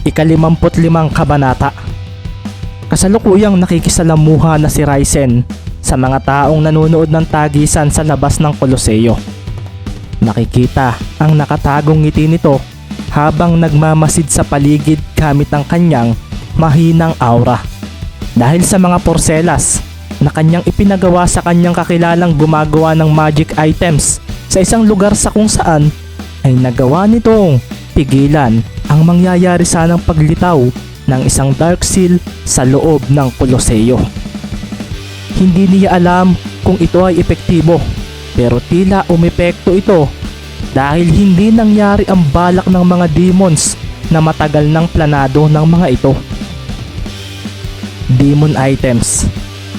Ika-55 kabanata. Kasalukuyang nakikisalamuha na si Raizen sa mga taong nanonood ng tagisan sa labas ng Koloseo. Nakikita ang nakatagong ngiti nito habang nagmamasid sa paligid gamit ang kanyang mahinang aura. Dahil sa mga porselas na kanyang ipinagawa sa kanyang kakilalang gumagawa ng magic items sa isang lugar sa kung saan ay nagawa nitong pigilan ang mangyayari sanang paglitaw ng isang dark seal sa loob ng Koloseo. Hindi niya alam kung ito ay epektibo, pero tila umepekto ito dahil hindi nangyari ang balak ng mga demons na matagal nang planado ng mga ito. Demon items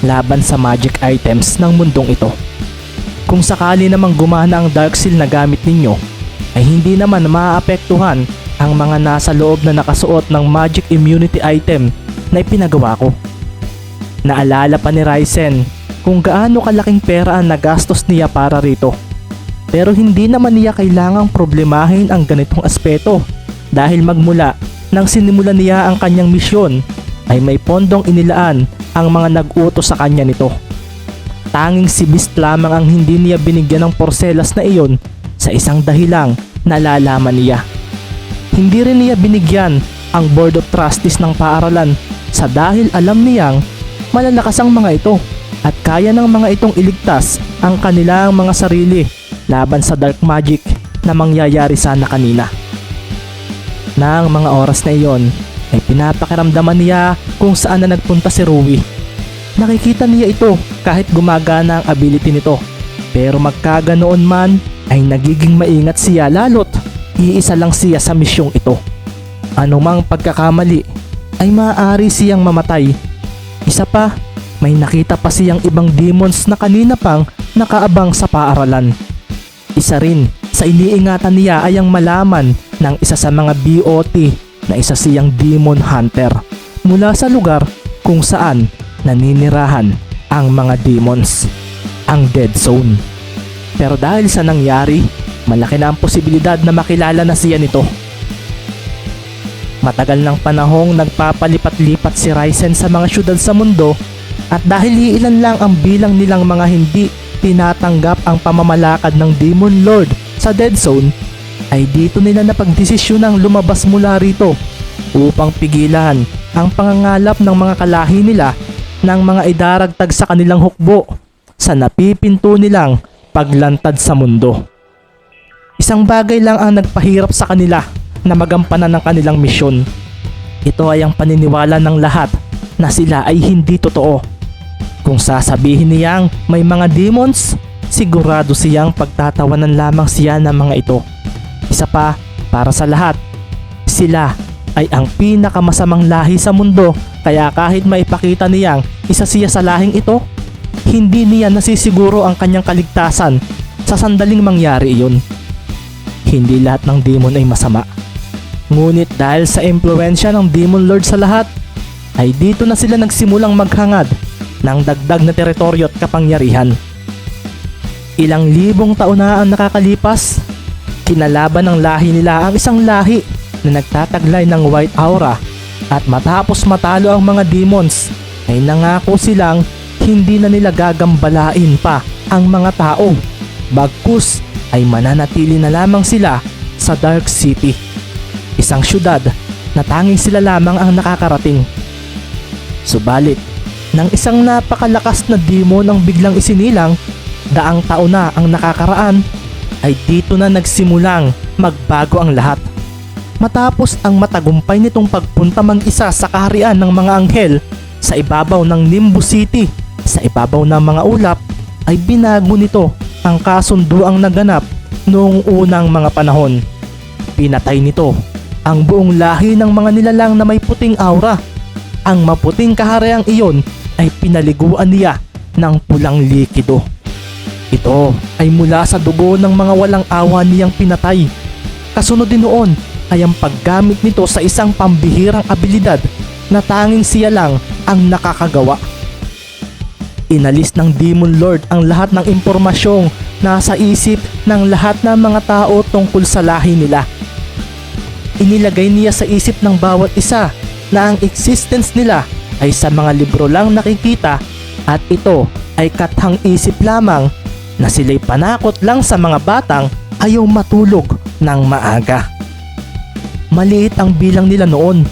laban sa magic items ng mundong ito. Kung sakali namang gumana ang dark seal na gamit ninyo, ay hindi naman maaapektuhan ang mga nasa loob na nakasuot ng magic immunity item na ipinagawa ko. Naalala pa ni Raizen kung gaano kalaking pera ang nagastos niya para rito. Pero hindi naman niya kailangang problemahin ang ganitong aspeto dahil magmula nang sinimula niya ang kanyang misyon ay may pondong inilaan ang mga nag-utos sa kanya nito. Tanging si Beast lamang ang hindi niya binigyan ng porselas na iyon sa isang dahilang nalalaman niya. Hindi rin niya binigyan ang Board of Trustees ng paaralan sa dahil alam niyang malalakas ang mga ito at kaya ng mga itong iligtas ang kanilang mga sarili laban sa dark magic na mangyayari sana kanina. Nang mga oras na iyon ay pinapakiramdaman niya kung saan na nagpunta si Rui. Nakikita niya ito kahit gumagana ang ability nito, pero magkaganoon man ay nagiging maingat siya lalo't iisa lang siya sa misyong ito. Anumang pagkakamali ay maaari siyang mamatay. Isa pa, may nakita pa siyang ibang demons na kanina pang nakaabang sa paaralan. Isa rin sa iniingatan niya ay ang malaman ng isa sa mga BOT na isa siyang demon hunter mula sa lugar kung saan naninirahan ang mga demons, ang Dead Zone. Pero dahil sa nangyari, malaki na ang posibilidad na makilala na siya nito. Matagal ng panahong nagpapalipat-lipat si Raizen sa mga syudad sa mundo at dahil iilan lang ang bilang nilang mga hindi tinatanggap ang pamamalakad ng Demon Lord sa Dead Zone, ay dito nila napagdesisyonang lumabas mula rito upang pigilan ang pangangalap ng mga kalahi nila ng mga idaragtag sa kanilang hukbo sa napipinto nilang paglantad sa mundo. Isang bagay lang ang nagpahirap sa kanila na magampanan ng kanilang misyon. Ito ay ang paniniwala ng lahat na sila ay hindi totoo. Kung sasabihin niyang may mga demons, sigurado siyang pagtatawanan lamang siya ng mga ito. Isa pa, para sa lahat, sila ay ang pinakamasamang lahi sa mundo, kaya kahit maipakita niyang isa siya sa lahing ito, hindi niya nasisiguro ang kanyang kaligtasan sa sandaling mangyari iyon. Hindi lahat ng demon ay masama. Ngunit dahil sa impluensya ng Demon Lord sa lahat, ay dito na sila nagsimulang maghangad ng dagdag na teritoryo at kapangyarihan. Ilang libong taon na ang nakakalipas, kinalaban ng lahi nila ang isang lahi na nagtataglay ng white aura at matapos matalo ang mga demons, ay nangako silang hindi na nila gagambalain pa ang mga tao. Bagkus ay mananatili na lamang sila sa Dark City, isang syudad na tanging sila lamang ang nakakarating. Subalit, nang isang napakalakas na demon ang biglang isinilang, daang taon na ang nakakaraan, ay dito na nagsimulang magbago ang lahat. Matapos ang matagumpay nitong pagpunta mag-isa sa kaharian ng mga anghel sa ibabaw ng Nimbus City, sa ibabaw ng mga ulap, ay binago nito ang kasunduang naganap noong unang mga panahon. Pinatay nito ang buong lahi ng mga nilalang na may puting aura. Ang maputing kahariang iyon ay pinaliguan niya ng pulang likido. Ito ay mula sa dugo ng mga walang awa niyang pinatay. Kasunod din noon ay ang paggamit nito sa isang pambihirang abilidad na tanging siya lang ang nakakagawa. Inalis ng Demon Lord ang lahat ng impormasyong nasa isip ng lahat ng mga tao tungkol sa lahi nila. Inilagay niya sa isip ng bawat isa na ang existence nila ay sa mga libro lang nakikita at ito ay kathang isip lamang na sila'y panakot lang sa mga batang ayaw matulog ng maaga. Maliit ang bilang nila noon,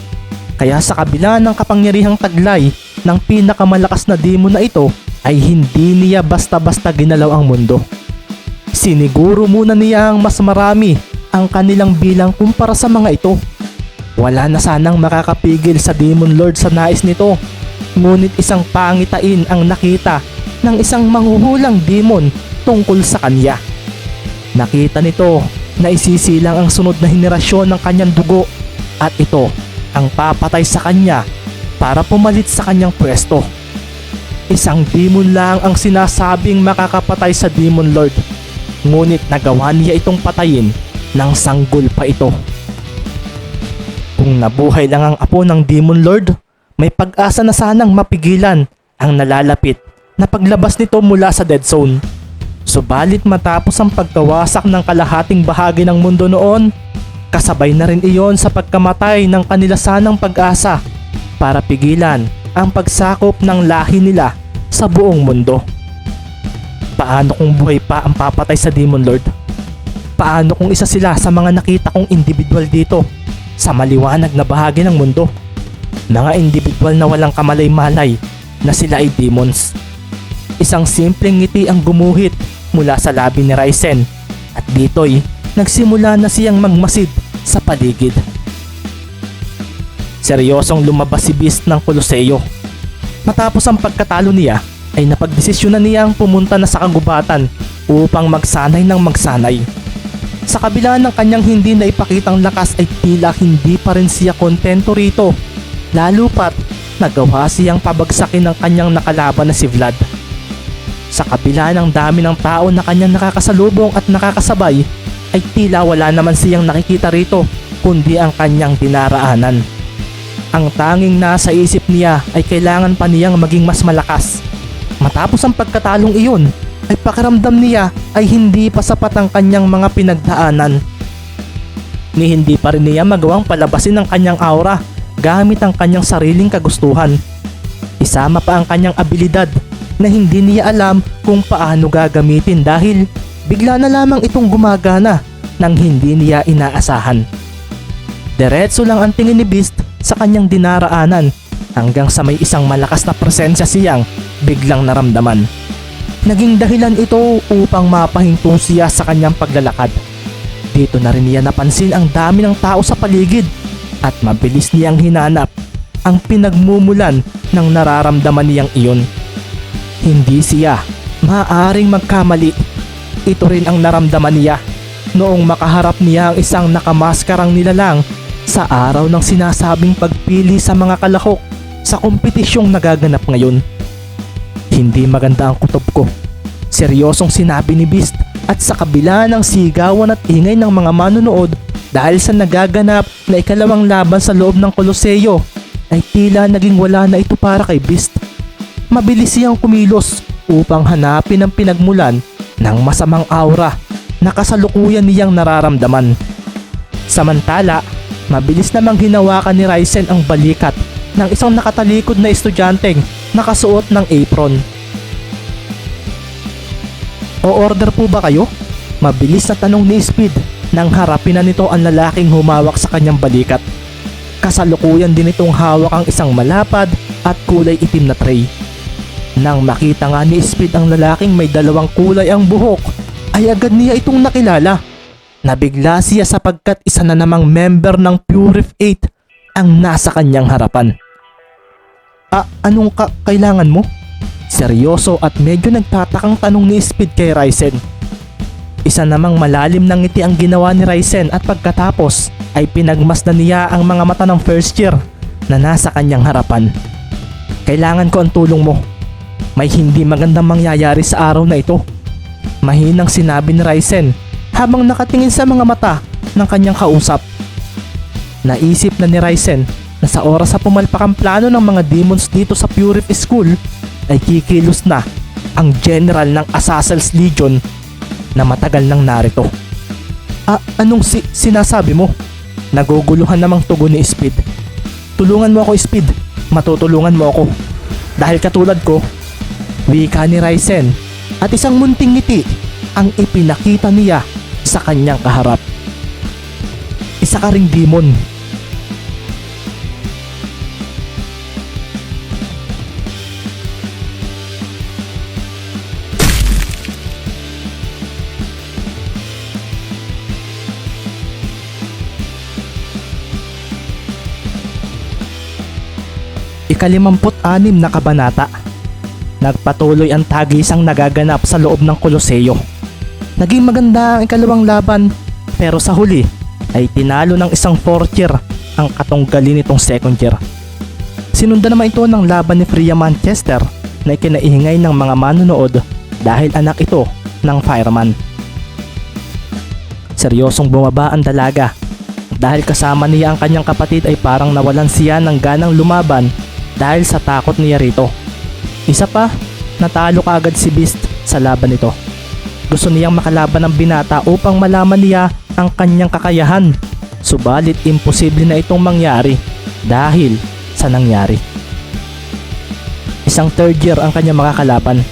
kaya sa kabila ng kapangyarihang taglay ng pinakamalakas na demon na ito ay hindi niya basta-basta ginalaw ang mundo. Siniguro muna niya ang mas marami ang kanilang bilang kumpara sa mga ito. Wala na sanang makakapigil sa Demon Lord sa nais nito, ngunit isang pangitain ang nakita ng isang manghuhulang demon tungkol sa kanya. Nakita nito na isisilang ang sunod na henerasyon ng kanyang dugo at ito ang papatay sa kanya para pumalit sa kanyang pwesto. Isang demon lang ang sinasabing makakapatay sa Demon Lord, ngunit nagawa niya itong patayin ng sanggol pa ito. Kung nabuhay lang ang apo ng Demon Lord, may pag-asa na sanang mapigilan ang nalalapit na paglabas nito mula sa Dead Zone. Subalit matapos ang pagkawasak ng kalahating bahagi ng mundo noon, kasabay na rin iyon sa pagkamatay ng kanila sanang pag-asa para pigilan ang pagsakop ng lahi nila sa buong mundo. Paano kung buhay pa ang papatay sa Demon Lord? Paano kung isa sila sa mga nakita kong individual dito sa maliwanag na bahagi ng mundo? Mga individual na walang kamalay-malay na sila ay demons. Isang simpleng ngiti ang gumuhit mula sa labi ni Ryzen at dito'y nagsimula na siyang magmasid sa paligid. Seryosong lumabas si Beast ng Koloseo. Matapos ang pagkatalo niya ay napagdesisyonan niyang pumunta na sa kagubatan upang magsanay ng magsanay. Sa kabila ng kanyang hindi na ipakitang lakas ay tila hindi pa rin siya kontento rito, lalo pat nagawa siyang pabagsakin ng kanyang nakalaban na si Vlad. Sa kabila ng dami ng tao na kanyang nakakasalubong at nakakasabay ay tila wala naman siyang nakikita rito kundi ang kanyang dinaraanan. Ang tanging nasa isip niya ay kailangan pa niyang maging mas malakas. Matapos ang pagkatalong iyon ay pakiramdam niya ay hindi pa sapat ang kanyang mga pinagdaanan. Ni hindi pa rin niya magawang palabasin ang kanyang aura gamit ang kanyang sariling kagustuhan. Isama pa ang kanyang abilidad na hindi niya alam kung paano gagamitin dahil bigla na lamang itong gumagana nang hindi niya inaasahan. Diretso lang ang tingin ni Beast sa kanyang dinaraanan hanggang sa may isang malakas na presensya siyang biglang naramdaman. Naging dahilan ito upang mapahinto siya sa kanyang paglalakad. Dito na rin niya napansin ang dami ng tao sa paligid at mabilis niyang hinanap ang pinagmumulan ng nararamdaman niyang iyon. Hindi siya maaaring magkamali. Ito rin ang naramdaman niya noong makaharap niya ang isang nakamaskarang nilalang sa araw ng sinasabing pagpili sa mga kalahok sa kompetisyong nagaganap ngayon. Hindi maganda ang kutob ko, seryosong sinabi ni Beast at sa kabila ng sigawan at ingay ng mga manonood dahil sa nagaganap na ikalawang laban sa loob ng Koloseo ay tila naging wala na ito para kay Beast. Mabilis siyang kumilos upang hanapin ang pinagmulan ng masamang aura na kasalukuyan niyang nararamdaman. Samantala, mabilis namang hinawakan ni Ryzen ang balikat ng isang nakatalikod na estudyanteng nakasuot ng apron. O-order po ba kayo? Mabilis na tanong ni Speed nang harapin na nito ang lalaking humawak sa kanyang balikat. Kasalukuyan din itong hawak ang isang malapad at kulay itim na tray. Nang makita nga ni Speed ang lalaking may dalawang kulay ang buhok, ay agad niya itong nakilala. Nabigla siya sapagkat isa na namang member ng Purif 8 ang nasa kanyang harapan. Anong kailangan mo? Seryoso at medyo nagtatakang tanong ni Speed kay Ryzen. Isa namang malalim ng ngiti ang ginawa ni Ryzen at pagkatapos ay pinagmasdan niya ang mga mata ng first year na nasa kanyang harapan. Kailangan ko ang tulong mo. May hindi magandang mangyayari sa araw na ito. Mahinang sinabi ni Ryzen habang nakatingin sa mga mata ng kanyang kausap. Naisip na ni Ryzen na sa oras sa pumalpak ang plano ng mga demons dito sa Purif School ay kikilos na ang general ng Azazel's Legion na matagal nang narito. Anong sinasabi mo? Naguguluhan namang tugon ni Speed. Tulungan mo ako, Speed. Matutulungan mo ako. Dahil katulad ko, wika ni Ryzen, at isang munting ngiti ang ipinakita niya sa kanyang kaharap. Isa ka ring demon. Ika-56 na kabanata. Nagpatuloy ang tagisang nagaganap sa loob ng Koloseo. Naging maganda ang ikalawang laban, pero sa huli ay tinalo ng isang 4th year ang katunggali nitong 2nd year. Sinundan naman ito ng laban ni Freya Manchester na ikinaingay ng mga manonood dahil anak ito ng fireman. Seryosong bumaba ang dalaga dahil kasama niya ang kanyang kapatid ay parang nawalan siya ng ganang lumaban dahil sa takot niya rito. Isa pa, natalo kaagad si Beast sa laban nito. Gusto niyang makalaban ng binata upang malaman niya ang kanyang kakayahan. Subalit imposible na itong mangyari dahil sa nangyari. Isang 3rd year ang kanyang makakalaban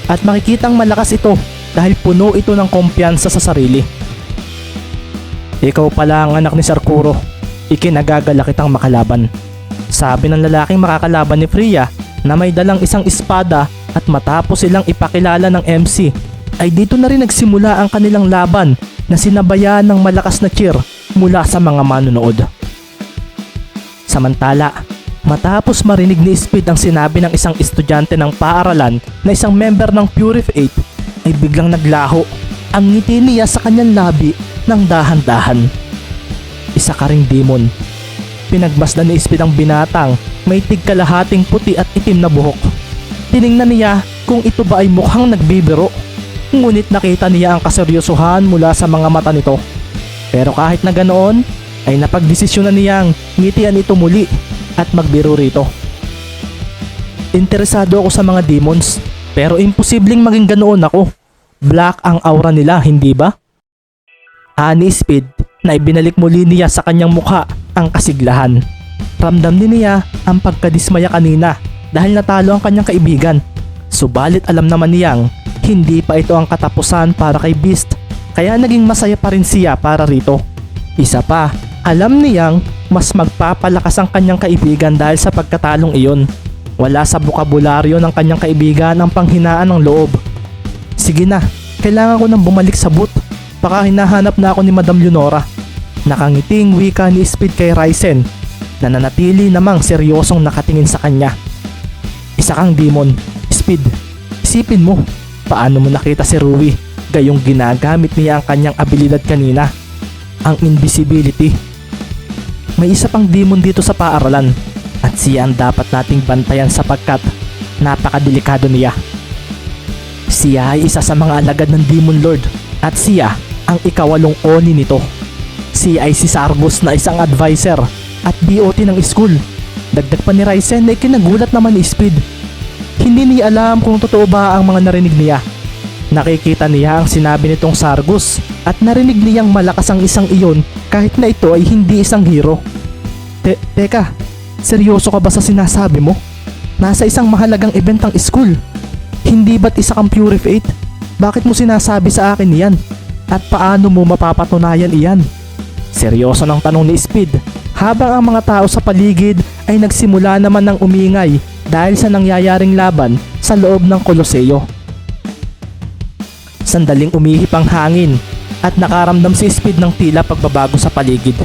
at makikitang malakas ito dahil puno ito ng kumpiyansa sa sarili. Ikaw pala ang anak ni Sarkuro. Ikinagagala kitang makalaban. Sabi ng lalaking makakalaban ni Freya na may dalang isang espada at matapos silang ipakilala ng MC ay dito na rin nagsimula ang kanilang laban na sinabayan ng malakas na cheer mula sa mga manonood. Samantala, matapos marinig ni Speed ang sinabi ng isang estudyante ng paaralan na isang member ng Purify 8 ay biglang naglaho ang ngiti niya sa kanyang labi ng dahan-dahan. Isa ka ring demon. Pinagmasdan ni Speed ang binatang may tigkalahating puti at itim na buhok. Tiningnan niya kung ito ba ay mukhang nagbibiro. Ngunit nakita niya ang kaseryosohan mula sa mga mata nito. Pero kahit na ganoon, ay napagdesisyonan niyang ngitian ito muli at magbiro rito. Interesado ako sa mga demons, pero imposibleng maging ganoon ako. Black ang aura nila, hindi ba? Ani Speed na ibinalik muli niya sa kanyang mukha ang kasiglahan. Ramdam din niya ang pagkadismaya kanina dahil natalo ang kanyang kaibigan. Subalit alam naman niyang hindi pa ito ang katapusan para kay Beast, kaya naging masaya pa rin siya para rito. Isa pa, alam niyang mas magpapalakas ang kanyang kaibigan dahil sa pagkatalong iyon. Wala sa bukabularyo ng kanyang kaibigan ang panghinaan ng loob. Sige na, kailangan ko nang bumalik sa booth. Baka hinahanap na ako ni Madam Leonora. Nakangiting wika ni Speed kay Ryzen na nanatili namang seryosong nakatingin sa kanya. Isa kang demon, Speed. Isipin mo, paano mo nakita si Rui gayong ginagamit niya ang kanyang abilidad kanina, ang invisibility. May isa pang demon dito sa paaralan at siya ang dapat nating bantayan sapagkat napakadelikado niya. Siya ay isa sa mga alagad ng Demon Lord at siya ang ika-8 oni nito. Siya ay si Sargus na isang advisor at BOT ng school. Dagdag pa ni Ryzen na ikinagulat naman ni Speed. Hindi niya alam kung totoo ba ang mga narinig niya. Nakikita niya ang sinabi nitong Sargus at narinig niyang malakas ang isang iyon kahit na ito ay hindi isang hero. Teka, seryoso ka ba sa sinasabi mo? Nasa isang mahalagang event ang school. Hindi ba't isa kang Purify 8? Bakit mo sinasabi sa akin iyan? At paano mo mapapatunayan iyan? Seryoso ng tanong ni Speed habang ang mga tao sa paligid ay nagsimula naman ng umingay dahil sa nangyayaring laban sa loob ng Koloseo. Sandaling umihip ang hangin at nakaramdam si Speed ng tila pagbabago sa paligid.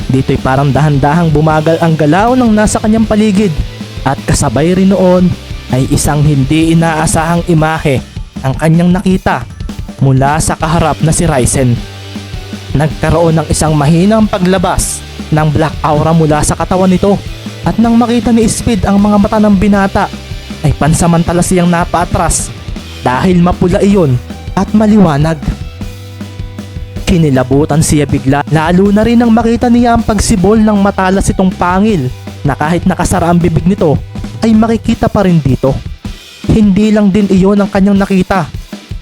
Dito'y parang dahan-dahang bumagal ang galaw ng nasa kanyang paligid at kasabay rin noon ay isang hindi inaasahang imahe ang kanyang nakita mula sa kaharap na si Ryzen. Nagkaroon ng isang mahinang paglabas ng black aura mula sa katawan nito at nang makita ni Speed ang mga mata ng binata ay pansamantala siyang napaatras dahil mapula iyon at maliwanag. Kinilabutan siya bigla lalo na rin nang makita niya ang pagsibol ng matalas itong pangil na kahit nakasara ang bibig nito ay makikita pa rin dito. Hindi lang din iyon ang kanyang nakita.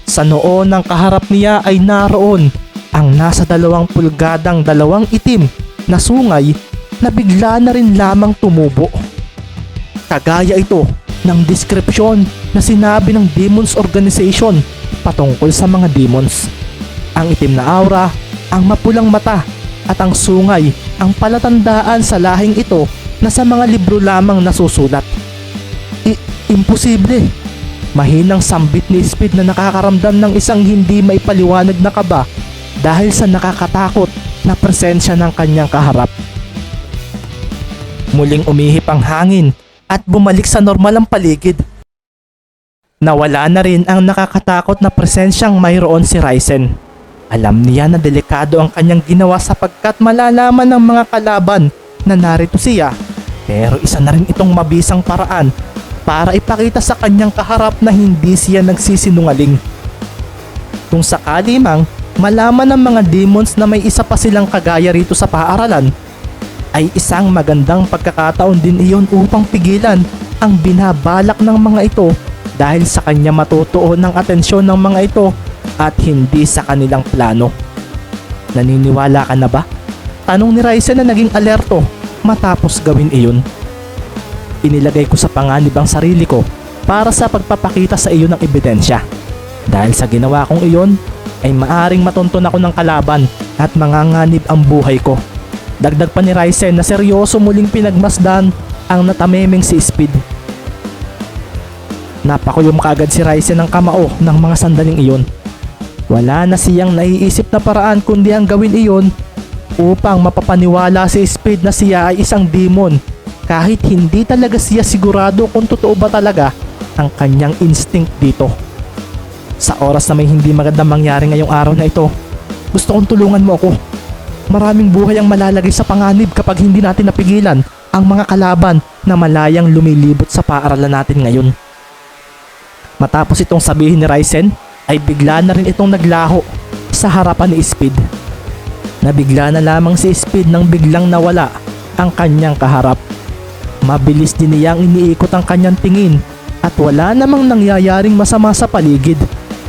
Sa noo ng kaharap niya ay naroon ang nasa 2 pulgadang 2 itim na sungay na bigla na rin lamang tumubo. Kagaya ito ng deskripsyon na sinabi ng Demons Organization patungkol sa mga demons. Ang itim na aura, ang mapulang mata at ang sungay ang palatandaan sa lahing ito na sa mga libro lamang nasusulat. Imposible! Mahinang sambit ni Speed na nakakaramdam ng isang hindi maipaliwanag na kaba dahil sa nakakatakot na presensya ng kanyang kaharap. Muling umihip ang hangin at bumalik sa normal ang paligid. Nawala na rin ang nakakatakot na presensyang mayroon si Ryzen. Alam niya na delikado ang kanyang ginawa sapagkat malalaman ng mga kalaban na narito siya, pero isa na rin itong mabisang paraan para ipakita sa kanyang kaharap na hindi siya nagsisinungaling. Kung sakali mang malaman ng mga demons na may isa pa silang kagaya rito sa paaralan, ay isang magandang pagkakataon din iyon upang pigilan ang binabalak ng mga ito dahil sa kanya matutuon ng atensyon ng mga ito at hindi sa kanilang plano. Naniniwala ka na ba? Tanong ni Ryzen na naging alerto matapos gawin iyon. Inilagay ko sa panganib ang sarili ko para sa pagpapakita sa iyo ng ebidensya. Dahil sa ginawa kong iyon ay maaring matunton ako ng kalaban at manganganib ang buhay ko. Dagdag pa ni Ryzen na seryoso muling pinagmasdan ang natamemeng si Speed. Napakuyom kaagad si Ryzen ng kamao ng mga sandaling iyon. Wala na siyang naiisip na paraan kundi ang gawin iyon upang mapapaniwala si Speed na siya ay isang demon kahit hindi talaga siya sigurado kung totoo ba talaga ang kanyang instinct dito. Sa oras na may hindi magandang mangyari ngayong araw na ito, gusto kong tulungan mo ako. Maraming buhay ang malalagay sa panganib kapag hindi natin napigilan ang mga kalaban na malayang lumilibot sa paaralan natin ngayon. Matapos itong sabihin ni Ryzen, ay bigla na rin itong naglaho sa harapan ni Speed. Nabigla na lamang si Speed nang biglang nawala ang kanyang kaharap. Mabilis din niyang iniikot ang kanyang tingin at wala namang nangyayaring masama sa paligid.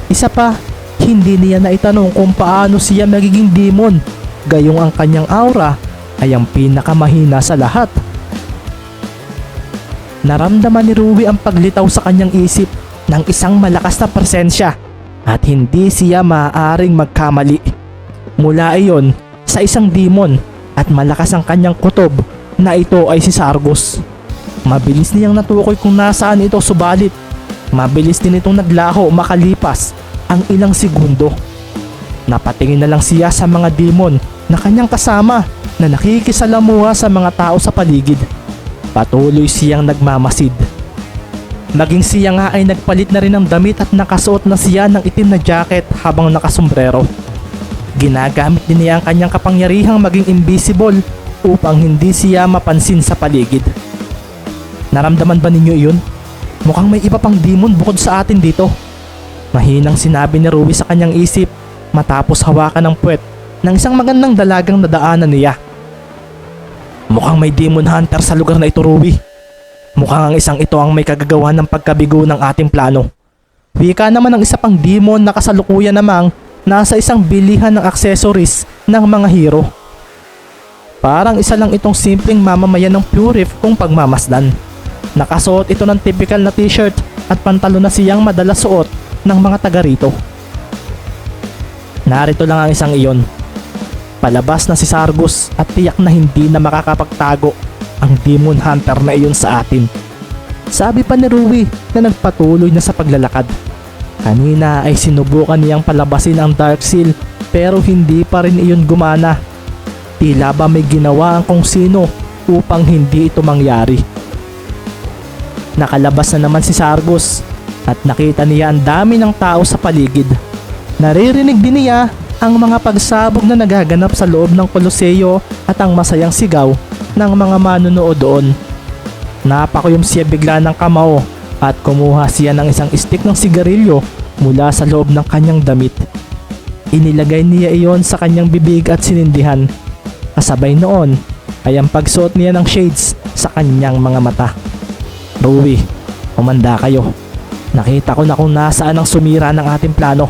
Isa pa, hindi niya naitanong kung paano siya magiging demon, gayong ang kanyang aura ay ang pinakamahina sa lahat. Naramdaman ni Rui ang paglitaw sa kanyang isip ng isang malakas na presensya at hindi siya maaaring magkamali. Mula iyon sa isang demon at malakas ang kanyang kutob na ito ay si Sargus. Mabilis niyang natukoy kung nasaan ito subalit mabilis din itong naglaho makalipas ang ilang segundo. Napatingin na lang siya sa mga demon na kanyang kasama na nakikisalamuha sa mga tao sa paligid. Patuloy siyang nagmamasid. Maging siya nga ay nagpalit na rin ng damit at nakasuot na siya ng itim na jacket habang nakasombrero. Ginagamit din niya ang kanyang kapangyarihang maging invisible upang hindi siya mapansin sa paligid. Naramdaman ba ninyo iyon? Mukhang may iba pang demon bukod sa atin dito. Mahinang sinabi ni Rui sa kanyang isip matapos hawakan ng puwet ng isang magandang dalagang nadaanan niya. Mukhang may demon hunter sa lugar na ito, Rui. Mukhang ang isang ito ang may kagagawa ng pagkabigo ng ating plano. Wika naman ng isa pang demon na kasalukuyan namang nasa isang bilihan ng accessories ng mga hero. Parang isa lang itong simpleng mamamayan ng Purif kung pagmamasdan. Nakasuot ito ng typical na t-shirt at pantalon na siyang madalas suot ng mga taga rito. Narito lang ang isang iyon. Palabas na si Sargus at tiyak na hindi na makakapagtago ang demon hunter na iyon sa atin. Sabi pa ni Rui na nagpatuloy na sa paglalakad. Kanina ay sinubukan niyang palabasin ang Dark Seal pero hindi pa rin iyon gumana. Tila ba may ginawa ang kung sino upang hindi ito mangyari. Nakalabas na naman si Sargus at nakita niya ang dami ng tao sa paligid. Naririnig din niya ang mga pagsabog na nagaganap sa loob ng Koloseo at ang masayang sigaw ng mga manunood doon. Napakuyom siya bigla ng kamao at kumuha siya ng isang stick ng sigarilyo mula sa loob ng kanyang damit. Inilagay niya iyon sa kanyang bibig at sinindihan. Kasabay noon ay ang pagsuot niya ng shades sa kanyang mga mata. Rui, umanda kayo. Nakita ko na kung nasaan ang sumira ng ating plano.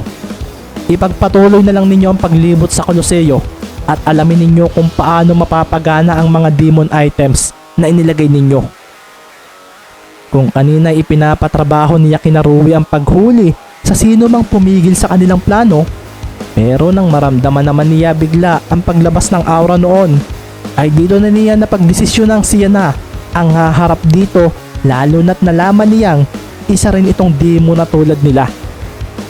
Ipagpatuloy na lang ninyo ang paglibot sa Koloseo at alamin ninyo kung paano mapapagana ang mga demon items na inilagay ninyo. Kung kanina ipinapatrabaho ni Yakinarui ang paghuli sa sino mang pumigil sa kanilang plano, pero nang maramdaman naman niya bigla ang paglabas ng aura noon, ay dito na niya napagdesisyonang siya na ang haharap dito, lalo na't nalaman niyang isa rin itong demon na tulad nila.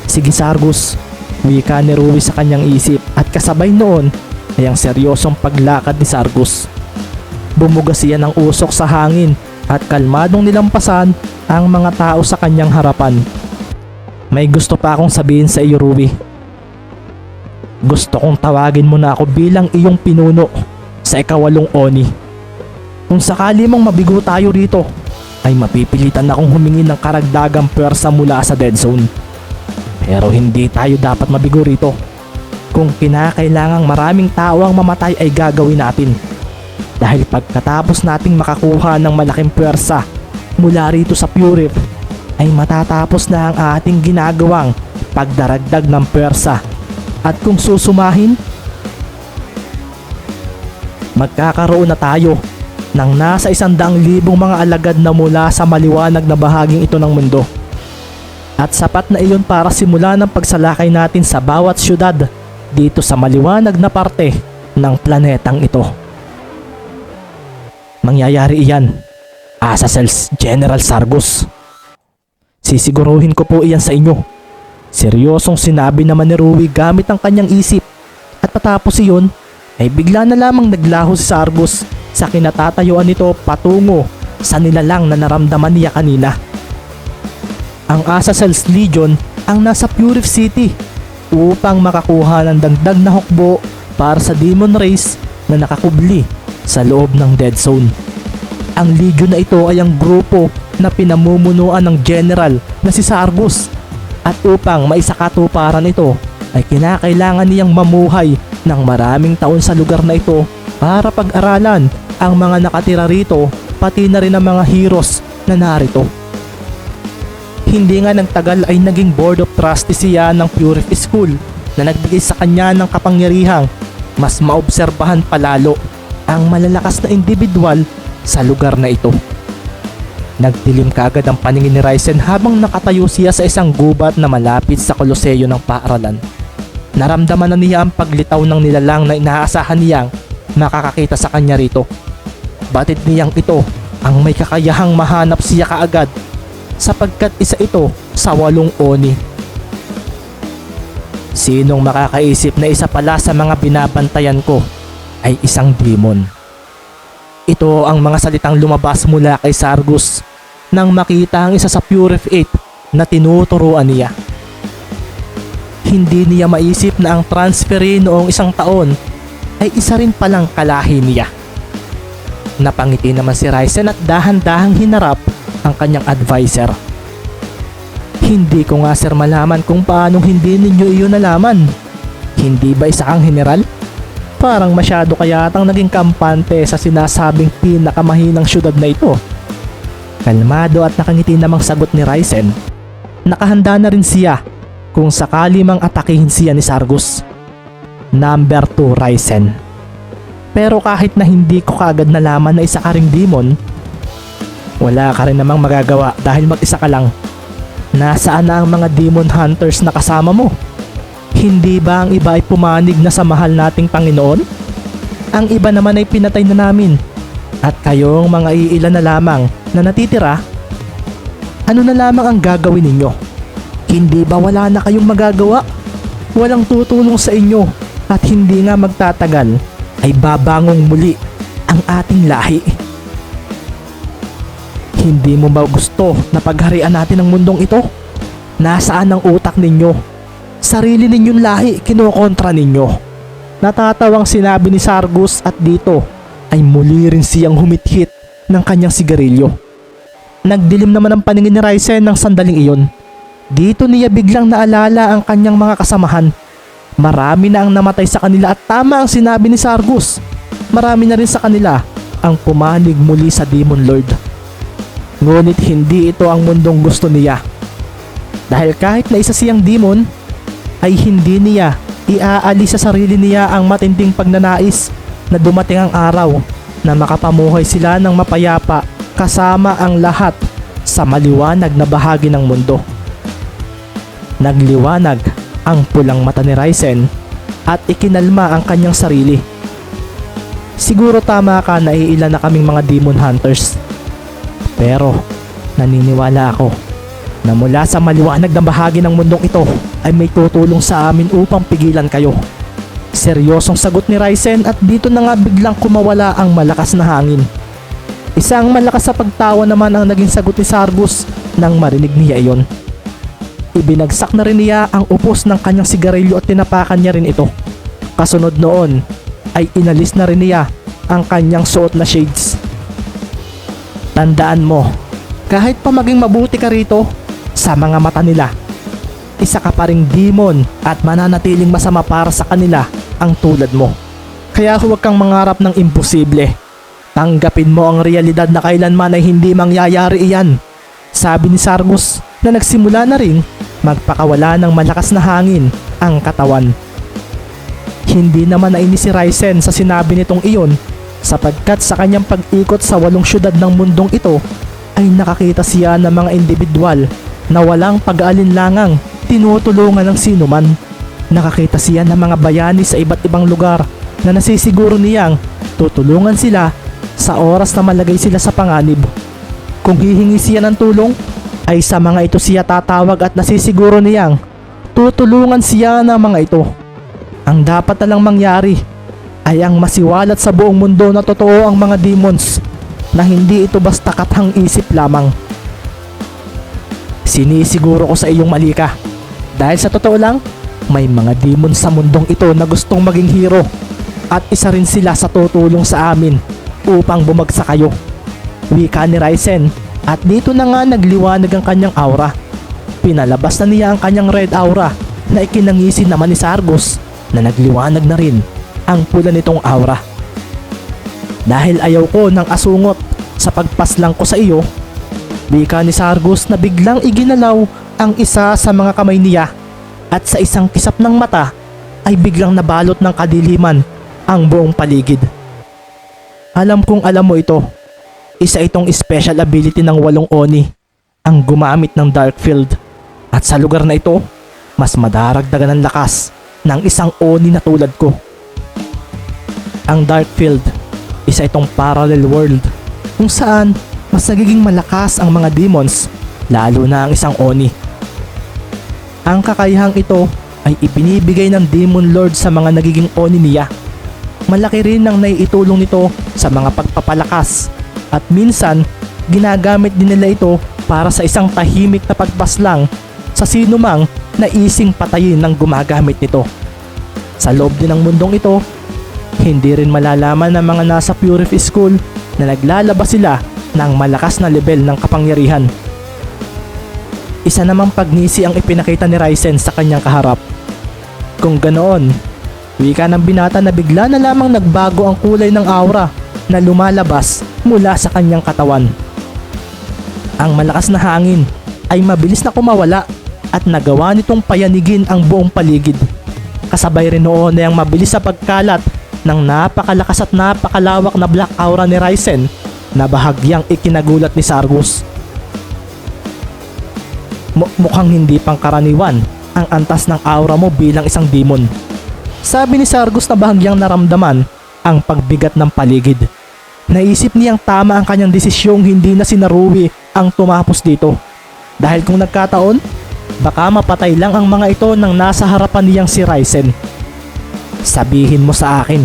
Sige Sargus, wika ni Rui sa kanyang isip, at kasabay noon ay ang seryosong paglakad ni Sargus. Bumuga siya ng usok sa hangin at kalmadong nilampasan ang mga tao sa kanyang harapan. May gusto pa akong sabihin sa iyo, Rui. Gusto kong tawagin mo na ako bilang iyong pinuno sa ikawalong Oni. Kung sakali mong mabigo tayo rito, ay mapipilitan akong humingi ng karagdagang pwersa mula sa Dead Zone. Pero hindi tayo dapat mabigo rito. Kung kinakailangang maraming tao ang mamatay ay gagawin natin. Dahil pagkatapos nating makakuha ng malaking pwersa mula rito sa Purif, ay matatapos na ang ating ginagawang pagdaragdag ng pwersa. At kung susumahin, magkakaroon na tayo ng nasa 100,000 mga alagad na mula sa maliwanag na bahaging ito ng mundo. At sapat na iyon para simulan ang pagsalakay natin sa bawat syudad dito sa maliwanag na parte ng planetang ito. Mangyayari iyan, Azazel's General Sargus. Sisiguruhin ko po iyan sa inyo. Seryosong sinabi naman ni Rui gamit ang kanyang isip, at patapos iyon ay bigla na lamang naglaho si Sargus sa kinatatayuan nito patungo sa nilalang na naramdaman niya kanina. Ang Azazel's Legion ang nasa Purif City upang makakuha ng dagdag na hukbo para sa demon race na nakakubli sa loob ng Dead Zone. Ang Legion na ito ay ang grupo na pinamumunuan ng general na si Sargus, at upang maisakatuparan ito ay kinakailangan niyang mamuhay ng maraming taon sa lugar na ito para pag-aralan ang mga nakatira rito, pati na rin ang mga heroes na narito. Hindi nga nagtagal ay naging board of trustees siya ng Purif School na nagbigay sa kanya ng kapangyarihang mas maobserbahan palalo ang malalakas na individual sa lugar na ito. Nagdilim kaagad ang paningin ni Ryzen habang nakatayo siya sa isang gubat na malapit sa Koloseo ng paaralan. Naramdaman na niya ang paglitaw ng nilalang na inaasahan niyang makakakita sa kanya rito. Batid niyang ito ang may kakayahang mahanap siya kaagad, sapagkat isa ito sa 8 Oni. Sinong makakaisip na isa pala sa mga binabantayan ko ay isang demon? Ito ang mga salitang lumabas mula kay Sargus nang makita ang isa sa Purif 8 na tinuturuan niya. Hindi niya maisip na ang transferi noong isang taon ay isa rin palang kalahi niya. Napangiti naman si Ryzen at dahan-dahang hinarap ang kanyang advisor. Hindi ko nga sir malaman kung paanong hindi ninyo iyon nalaman. Hindi ba isa kang general? Parang masyado kayatang naging kampante sa sinasabing pinakamahinang syudad na ito. Kalmado at nakangiti namang sagot ni Ryzen. Nakahanda na rin siya kung sakali mang atakihin siya ni Sargus. Number 2 Ryzen. Pero kahit na hindi ko kagad nalaman na isa ka ring demon, wala ka rin namang magagawa dahil mag-isa ka lang. Nasaan na ang mga demon hunters na kasama mo? Hindi ba ang iba ay pumanig na sa mahal nating Panginoon? Ang iba naman ay pinatay na namin. At kayong mga iilan na lamang na natitira, ano na lamang ang gagawin ninyo? Hindi ba wala na kayong magagawa? Walang tutulong sa inyo at hindi nga magtatagal ay babangong muli ang ating lahi. Hindi mo ba gusto na pagharian natin ang mundong ito? Nasaan ang utak ninyo? Sarili ninyong lahi kinokontra ninyo. Natatawang sinabi ni Sargus at dito ay muli rin siyang humithit ng kanyang sigarilyo. Nagdilim naman ang paningin ni Ryzen ng sandaling iyon. Dito niya biglang naalala ang kanyang mga kasamahan. Marami na ang namatay sa kanila at tama ang sinabi ni Sargus. Marami na rin sa kanila ang pumanig muli sa Demon Lord. Ngunit hindi ito ang mundong gusto niya. Dahil kahit na isa siyang demon, ay hindi niya Iaalis sa sarili niya ang matinding pagnanais na dumating ang araw na makapamuhay sila ng mapayapa kasama ang lahat sa maliwanag na bahagi ng mundo. Nagliwanag ang pulang mata ni Ryzen at ikinalma ang kanyang sarili. Siguro tama ka na iilan na kaming mga demon hunters. Pero naniniwala ako na mula sa maliwanag na bahagi ng mundong ito ay may tutulong sa amin upang pigilan kayo. Seryosong sagot ni Ryzen at dito na nga biglang kumawala ang malakas na hangin. Isang malakas sa pagtawa naman ang naging sagot ni Sargus nang marinig niya iyon. Ibinagsak na rin niya ang upos ng kanyang sigarilyo at tinapakan niya rin ito. Kasunod noon ay inalis na rin niya ang kanyang suot na shades. Tandaan mo, kahit pa maging mabuti ka rito, sa mga mata nila, isa ka pa ring demon at mananatiling masama para sa kanila ang tulad mo. Kaya huwag kang mangarap ng imposible. Tanggapin mo ang realidad na kailanman ay hindi mangyayari iyan. Sabi ni Sargus na nagsimula na ring magpakawala ng malakas na hangin ang katawan. Hindi naman nainis si Ryzen sa sinabi nitong iyon sapagkat sa kanyang pag-ikot sa 8 syudad ng mundong ito ay nakakita siya ng mga individual na walang pag-aalinlangang tinutulungan ng sinuman. Nakakita siya ng mga bayani sa iba't ibang lugar na nasisiguro niyang tutulungan sila sa oras na malagay sila sa panganib. Kung hihingi siya ng tulong, ay sa mga ito siya tatawag at nasisiguro niyang tutulungan siya ng mga ito. Ang dapat na lang mangyari ay ang masiwalat sa buong mundo na totoo ang mga demons, na hindi ito basta kathang isip lamang. Sinisiguro ko sa iyong mali ka. Dahil sa totoo lang, may mga demon sa mundong ito na gustong maging hero at isa rin sila sa tutulong sa amin upang bumagsak kayo. Wika ni Ryzen at dito na nga nagliwanag ang kanyang aura. Pinalabas na niya ang kanyang red aura na ikinangisi naman ni Sargus na nagliwanag na rin ang pula nitong aura. Dahil ayaw ko ng asungot sa pagpaslang ko sa iyo, wika ni Sargus na biglang iginalaw ang isa sa mga kamay niya at sa isang kisap ng mata ay biglang nabalot ng kadiliman ang buong paligid. Alam kong alam mo ito. Isa itong special ability ng 8 Oni ang gumamit ng Dark Field. At sa lugar na ito, mas madaragdagan ng lakas ng isang Oni na tulad ko. Ang Dark Field, isa itong parallel world kung saan mas nagiging malakas ang mga demons, lalo na ang isang Oni. Ang kakayahang ito ay ibinibigay ng Demon Lord sa mga nagiging Oni niya. Malaki rin ang naiitulong nito sa mga pagpapalakas at minsan ginagamit din nila ito para sa isang tahimik na pagpaslang sa sinumang naising patayin ng gumagamit nito. Sa loob din ng mundong ito, hindi rin malalaman ng mga nasa Purify School na naglalabas sila ng malakas na level ng kapangyarihan. Isa namang pagnisi ang ipinakita ni Ryzen sa kanyang kaharap. Kung ganoon, wika ng binata na bigla na lamang nagbago ang kulay ng aura na lumalabas mula sa kanyang katawan. Ang malakas na hangin ay mabilis na kumawala at nagawa nitong payanigin ang buong paligid. Kasabay rin noon na ang mabilis sa pagkalat ng napakalakas at napakalawak na black aura ni Ryzen na bahagyang ikinagulat ni Sargus. Mukhang hindi pangkaraniwan ang antas ng aura mo bilang isang demon. Sabi ni Sargus na bahagyang naramdaman ang pagbigat ng paligid. Naisip niyang tama ang kanyang desisyong hindi na si Naruhi ang tumapos dito. Dahil kung nagkataon, baka mapatay lang ang mga ito nang nasa harapan niyang si Ryzen. Sabihin mo sa akin,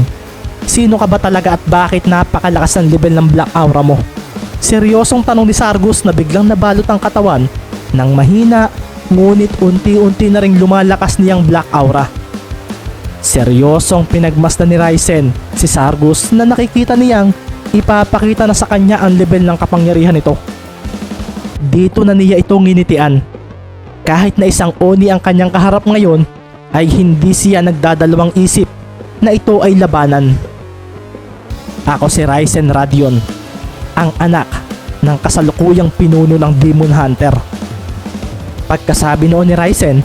sino ka ba talaga at bakit napakalakas ang level ng black aura mo? Seryosong tanong ni Sargus na biglang nabalot ang katawan ng mahina ngunit unti-unti na ring lumalakas niyang black aura. Seryosong pinagmasdan ni Ryzen si Sargus na nakikita niyang ipapakita na sa kanya ang level ng kapangyarihan nito. Dito na niya ito nginitian. Kahit na isang Oni ang kanyang kaharap ngayon, ay hindi siya nagdadalawang isip na ito ay labanan. Ako si Ryzen Radion, ang anak ng kasalukuyang pinuno ng Demon Hunter. Pagkasabi noon ni Ryzen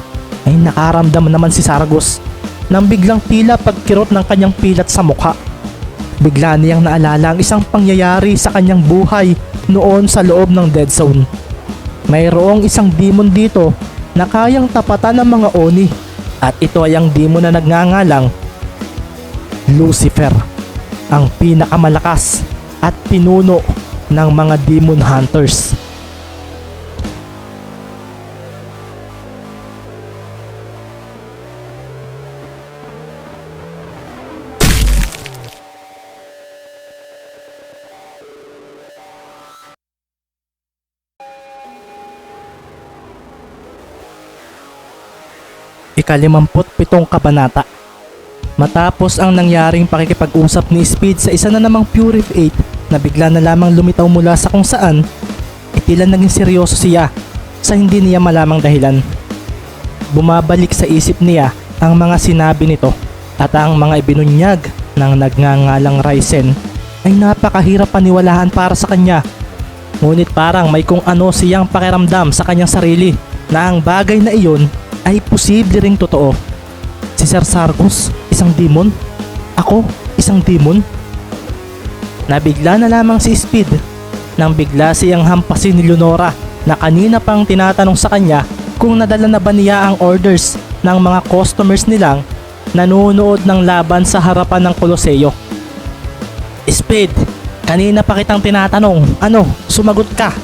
ay nakaramdam naman si Sargus nang biglang tila pagkirot ng kanyang pilat sa mukha. Bigla niyang naalala ang isang pangyayari sa kanyang buhay noon sa loob ng Dead Zone. Mayroong isang demon dito na kayang tapatan ng mga oni, at ito ay ang demon na nagngangalang Lucifer, ang pinakamalakas at pinuno ng mga demon hunters. Ika-57 kabanata. Matapos ang nangyaring pakikipag-usap ni Speed sa isa na namang Purif 8 na bigla na lamang lumitaw mula sa kung saan, tila naging seryoso siya sa hindi niya malamang dahilan. Bumabalik sa isip niya ang mga sinabi nito at ang mga ibinunyag ng nagngangalang Ryzen ay napakahirap paniwalaan para sa kanya. Ngunit parang may kung ano siyang pakiramdam sa kanyang sarili na ang bagay na iyon ay posible ring totoo. Si Sir Sargus, isang demon? Ako, isang demon? Nabigla na lamang si Speed nang bigla siyang hampasin ni Leonora na kanina pang tinatanong sa kanya kung nadala na ba niya ang orders ng mga customers nilang nanonood ng laban sa harapan ng Koloseo. Speed, kanina pa kitang tinatanong, ano, sumagot ka?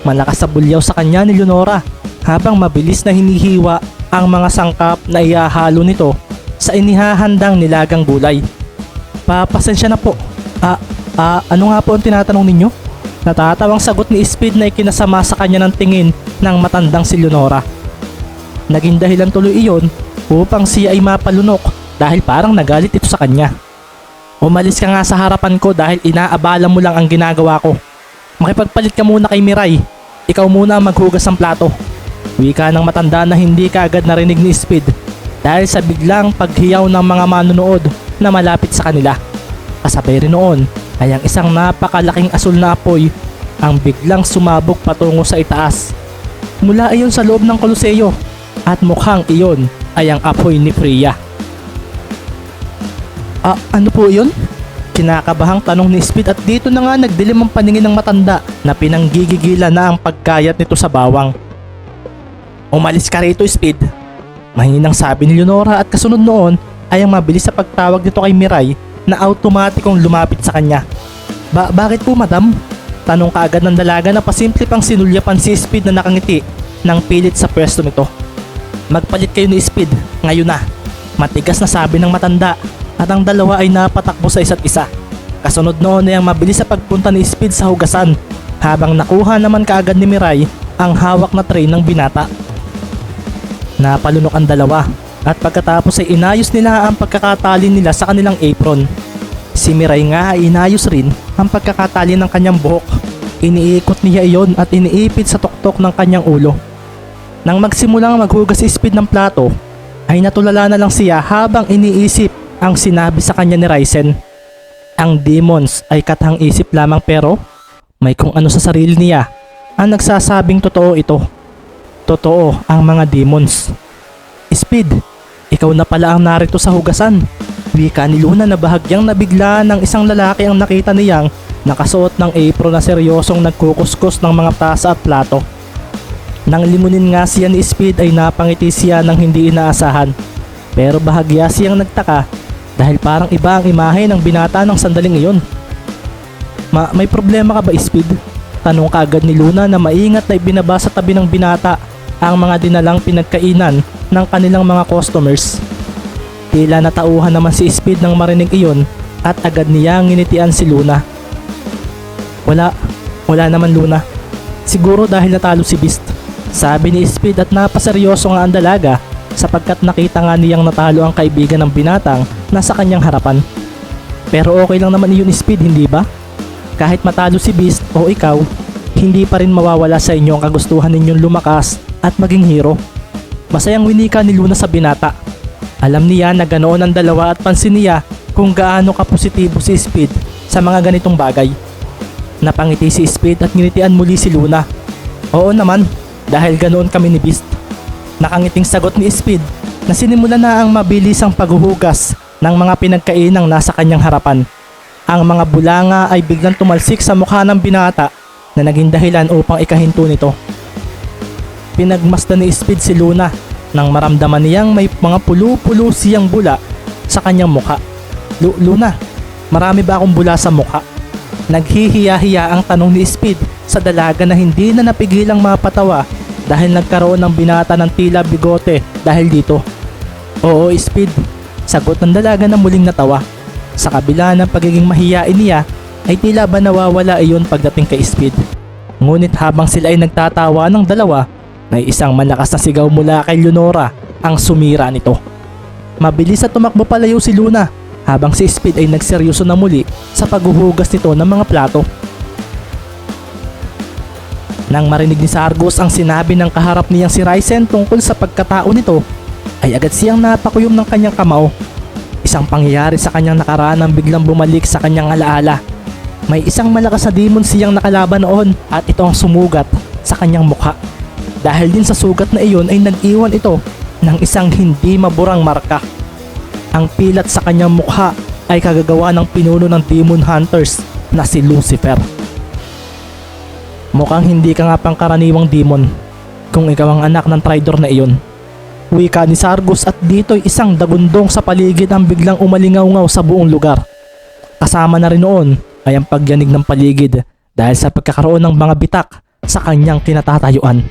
Malakas sa bulyaw sa kanya ni Leonora habang mabilis na hinihiwa ang mga sangkap na ihahalo nito sa inihahandang nilagang gulay. Papasensya na po. Ano nga po ang tinatanong ninyo? Natatawang sagot ni Speed na ikinasama sa kanya ng tingin ng matandang si Leonora. Naging dahilan tuloy iyon upang siya ay mapalunok dahil parang nagalit ito sa kanya. Umalis ka nga sa harapan ko dahil inaabala mo lang ang ginagawa ko. Makipagpalit ka muna kay Mirai. Ikaw muna ang maghugas ng plato. Wika ng matanda na hindi kaagad narinig ni Speed dahil sa biglang paghiyaw ng mga manonood na malapit sa kanila. Kasabay rin noon ay ang isang napakalaking asul na apoy ang biglang sumabog patungo sa itaas. Mula iyon sa loob ng Koloseo at mukhang iyon ay ang apoy ni Freya. Ano po iyon? Kinakabahang tanong ni Speed at dito na nga nagdilim ang paningin ng matanda na pinanggigigilan na ang pagkayat nito sa bawang. Umalis ka rito, Speed. Mahinang sabi ni Leonora at kasunod noon ay ang mabilis sa pagtawag nito kay Mirai na automatikong lumapit sa kanya. Bakit po, madam? Tanong kaagad ng dalaga na pasimple pang sinulyapan si Speed na nakangiti ng pilit sa pwesto nito. Magpalit kayo ni Speed, ngayon na. Matigas na sabi ng matanda at ang dalawa ay napatakbo sa isa't isa. Kasunod noon ay ang mabilis sa pagpunta ni Speed sa hugasan habang nakuha naman kaagad ni Mirai ang hawak na tray ng binata. Napalunok ang dalawa at pagkatapos ay inayos nila ang pagkakatali nila sa kanilang apron. Si Mirai nga ay inayos rin ang pagkakatali ng kanyang buhok. Iniikot niya iyon at iniipit sa tuktok ng kanyang ulo. Nang magsimulang maghugas si Speed ng plato, ay natulala na lang siya habang iniisip ang sinabi sa kanya ni Ryzen. Ang demons ay katang isip lamang pero may kung ano sa sarili niya ang nagsasabing totoo ito. Totoo ang mga demons. Speed, ikaw na pala ang narito sa hugasan. Wika ni Luna na bahagyang nabigla ng isang lalaki ang nakita niyang nakasuot ng apron na seryosong nagkukuskus ng mga tasa at plato. Nang limunin nga siya ni Speed ay napangiti siya ng hindi inaasahan. Pero bahagya siyang nagtaka dahil parang iba ang imahe ng binata ng sandaling iyon. May problema ka ba, Speed? Tanong kaagad ni Luna na maingat na ibinaba sa tabi ng binata ang mga dinalang pinagkainan ng kanilang mga customers. Tila natauhan naman si Speed nang marinig iyon at agad niya nginitian si Luna. Wala naman, Luna. Siguro dahil natalo si Beast. Sabi ni Speed at napaseryoso nga ang dalaga sapagkat nakita nga niyang natalo ang kaibigan ng binatang nasa kanyang harapan. Pero okay lang naman iyon, Speed, hindi ba? Kahit matalo si Beast o ikaw, hindi pa rin mawawala sa inyo ang kagustuhan ninyong lumakas at maging hero. Masayang winika ni Luna sa binata. Alam niya na ganoon ang dalawa at pansin niya kung gaano kapositibo si Speed sa mga ganitong bagay. Napangiti si Speed at nginitian muli si Luna. Oo naman, dahil ganoon kami ni Beast. Nakangiting sagot ni Speed na sinimula na ang mabilisang paghuhugas ng mga pinagkainang nasa kanyang harapan. Ang mga bulanga ay biglang tumalsik sa mukha ng binata na naging dahilan upang ikahinto nito. Pinagmasdan ni Speed si Luna nang maramdaman niyang may mga pulo-pulo siyang bula sa kanyang mukha. Luna, marami ba akong bula sa mukha? Naghihiya-hiya ang tanong ni Speed sa dalaga na hindi na napigilang mapatawa dahil nagkaroon ng binata ng tila bigote dahil dito. Oo, Speed, sagot ng dalaga na muling natawa. Sa kabila ng pagiging mahiyain niya ay tila ba nawawala iyon pagdating kay Speed. Ngunit habang sila ay nagtatawa ng dalawa, may isang malakas na sigaw mula kay Leonora ang sumira nito. Mabilis at tumakbo palayo si Luna habang si Speed ay nagseryoso na muli sa paghuhugas nito ng mga plato. Nang marinig ni Sargus ang sinabi ng kaharap niyang si Ryzen tungkol sa pagkatao nito, ay agad siyang napakuyom ng kanyang kamao. Isang pangyayari sa kanyang nakaraan ang biglang bumalik sa kanyang alaala. May isang malakas na demon siyang nakalaban noon at ito ang sumugat sa kanyang mukha. Dahil din sa sugat na iyon ay nag-iwan ito ng isang hindi maburang marka. Ang pilat sa kanyang mukha ay kagagawa ng pinuno ng Demon Hunters na si Lucifer. Mukhang hindi ka nga pangkaraniwang demon kung ikaw ang anak ng traitor na iyon. Wika ni Sargus at dito'y isang dagundong sa paligid ang biglang umalingaw-ngaw sa buong lugar. Kasama na rin noon ay ang pagyanig ng paligid dahil sa pagkakaroon ng mga bitak sa kanyang kinatatayuan.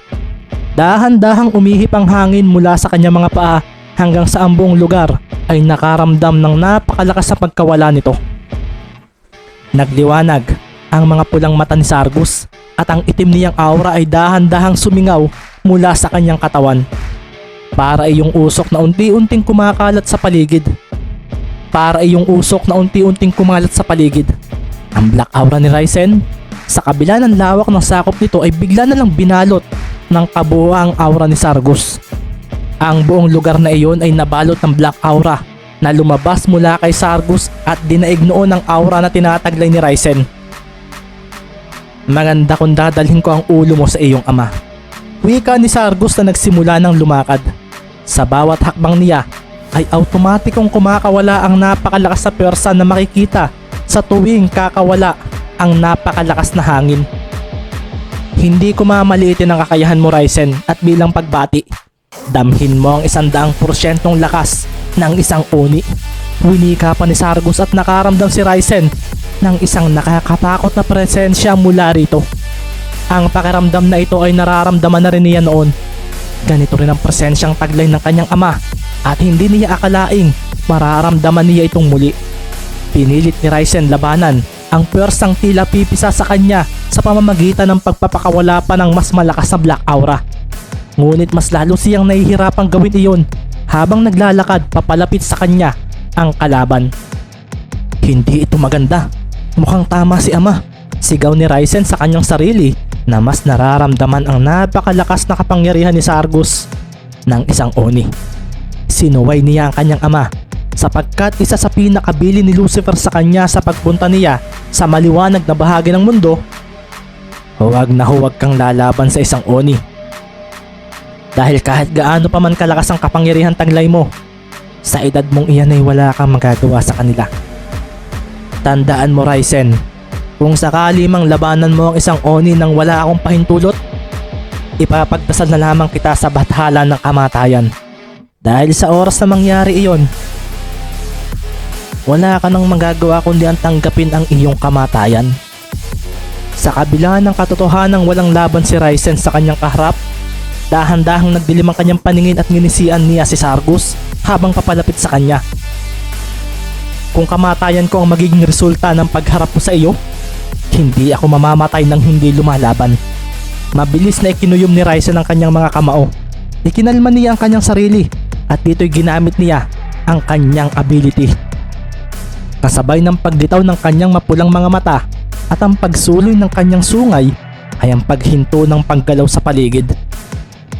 Dahan-dahang umihip ang hangin mula sa kanyang mga paa hanggang sa ang buong lugar ay nakaramdam ng napakalakas na pagkawala nito. Nagliwanag ang mga pulang mata ni Sargus at ang itim niyang aura ay dahan-dahang sumingaw mula sa kanyang katawan. Para iyong usok na unti-unting kumakalat sa paligid. Ang black aura ni Ryzen, sa kabila ng lawak ng sakop nito ay bigla na lang binalot ng kabuuang aura ni Sargus. Ang buong lugar na iyon ay nabalot ng black aura na lumabas mula kay Sargus at dinaig noon ang aura na tinataglay ni Ryzen. Maganda kung dadalhin ko ang ulo mo sa iyong ama. Wika ni Sargus na nagsimula ng lumakad. Sa bawat hakbang niya ay automatikong kumakawala ang napakalakas na pwersa na makikita sa tuwing kakawala ang napakalakas na hangin. Hindi ko mamaliitin ang kakayahan mo, Ryzen, at bilang pagbati, damhin mo ang 100% lakas ng isang Oni. Winika pa ni Sargus at nakaramdam si Ryzen ng isang nakakatakot na presensya mula rito. Ang pakiramdam na ito ay nararamdaman na rin niya noon. Ganito rin ang presensyang taglay ng kanyang ama at hindi niya akalaing mararamdaman niya itong muli. Pinilit ni Ryzen labanan ang pwersang tila pipisa sa kanya sa pamamagitan ng pagpapakawala pa ng mas malakas na black aura. Ngunit mas lalo siyang nahihirapang gawin iyon habang naglalakad papalapit sa kanya ang kalaban. Hindi ito maganda. Mukhang tama si ama. Sigaw ni Ryzen sa kanyang sarili na mas nararamdaman ang napakalakas na kapangyarihan ni Sargus ng isang Oni. Sinuway niya ang kanyang ama sapagkat isa sa pinakabili ni Lucifer sa kanya sa pagpunta niya sa maliwanag na bahagi ng mundo. Huwag na huwag kang lalaban sa isang Oni. Dahil kahit gaano pa man kalakas ang kapangyarihan taglay mo, sa edad mong iyan ay wala kang magagawa sa kanila. Tandaan mo, Ryzen, kung sakali mang labanan mo ang isang Oni nang wala akong pahintulot, ipapagdasal na lamang kita sa bathala ng kamatayan. Dahil sa oras na mangyari iyon, wala ka nang magagawa kundi ang tanggapin ang iyong kamatayan. Sa kabila ng katotohanang walang laban si Ryzen sa kanyang kaharap, dahan-dahang nagdilim ang kanyang paningin at nginisian niya si Sargus habang papalapit sa kanya. Kung kamatayan ko ang magiging resulta ng pagharap mo sa iyo, hindi ako mamamatay nang hindi lumalaban. Mabilis na ikinuyom ni Ryzen ang kanyang mga kamao. Ikinalma niya ang kanyang sarili at dito'y ginamit niya ang kanyang ability. Kasabay ng pagditaw ng kanyang mapulang mga mata at ang pagsuloy ng kanyang sungay ay ang paghinto ng paggalaw sa paligid.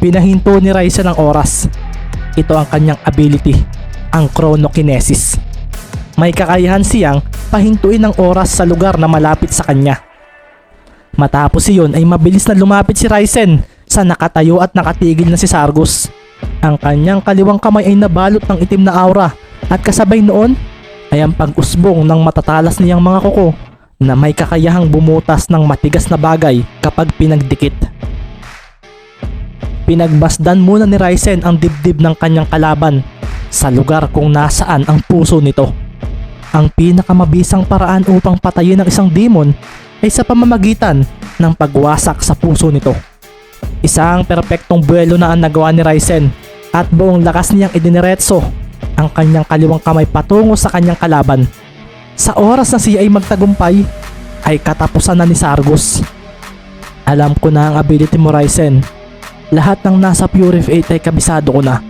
Pinahinto ni Ryzen ang oras. Ito ang kanyang ability, ang chronokinesis. May kakayahan siyang pahintuin ang oras sa lugar na malapit sa kanya. Matapos iyon ay mabilis na lumapit si Ryzen sa nakatayo at nakatigil na si Sargus. Ang kanyang kaliwang kamay ay nabalot ng itim na aura at kasabay noon ay ang pag-usbong ng matatalas niyang mga kuko na may kakayahang bumutas ng matigas na bagay kapag pinagdikit. Pinagmasdan muna ni Ryzen ang dibdib ng kanyang kalaban sa lugar kung nasaan ang puso nito. Ang pinakamabisang paraan upang patayin ang isang demon ay sa pamamagitan ng pagwasak sa puso nito. Isang perpektong buwelo na ang nagawa ni Ryzen at buong lakas niyang idiniretso ang kanyang kaliwang kamay patungo sa kanyang kalaban. Sa oras na siya ay magtagumpay, ay katapusan na ni Sargus. Alam ko na ang ability mo, Ryzen. Lahat ng nasa Purify 8 ay kabisado ko na.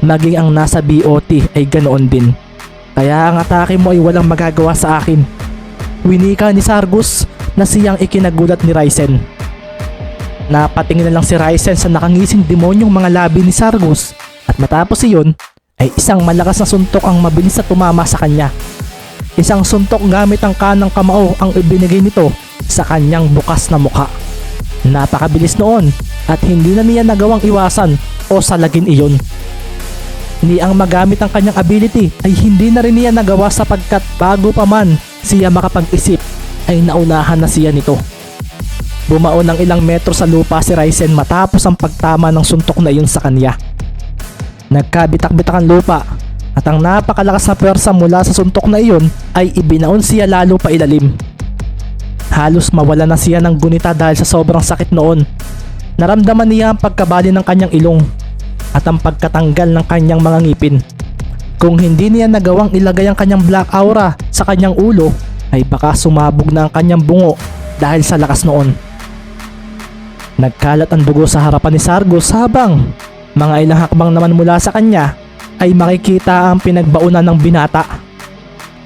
Maging ang nasa BOT ay ganoon din. Kaya ang atake mo ay walang magagawa sa akin. Winika ni Sargus na siyang ikinagulat ni Ryzen. Napatingin na lang si Ryzen sa nakangising demonyong mga labi ni Sargus at matapos iyon ay isang malakas na suntok ang mabilis na tumama sa kanya. Isang suntok gamit ang kanang kamao ang ibinigay nito sa kanyang bukas na mukha. Napakabilis noon at hindi na niya nagawang iwasan o salagin iyon. Ni ang magamit ang kanyang ability ay hindi na rin niya nagawa sapagkat bago pa man siya makapag-isip ay naunahan na siya nito. Bumaon ng ilang metro sa lupa si Ryzen matapos ang pagtama ng suntok na iyon sa kanya. Nagkabitak-bitak ang lupa at ang napakalakas na pwersa mula sa suntok na iyon ay ibinaon siya lalo pa ilalim. Halos mawala na siya ng gunita dahil sa sobrang sakit noon. Naramdaman niya ang pagkabali ng kanyang ilong at ang pagkatanggal ng kanyang mga ngipin. Kung hindi niya nagawang ilagay ang kanyang black aura sa kanyang ulo ay baka sumabog na ang kanyang bungo dahil sa lakas noon. Nagkalat ang dugo sa harapan ni Sargus habang mga ilang hakbang naman mula sa kanya ay makikita ang pinagbaunan ng binata.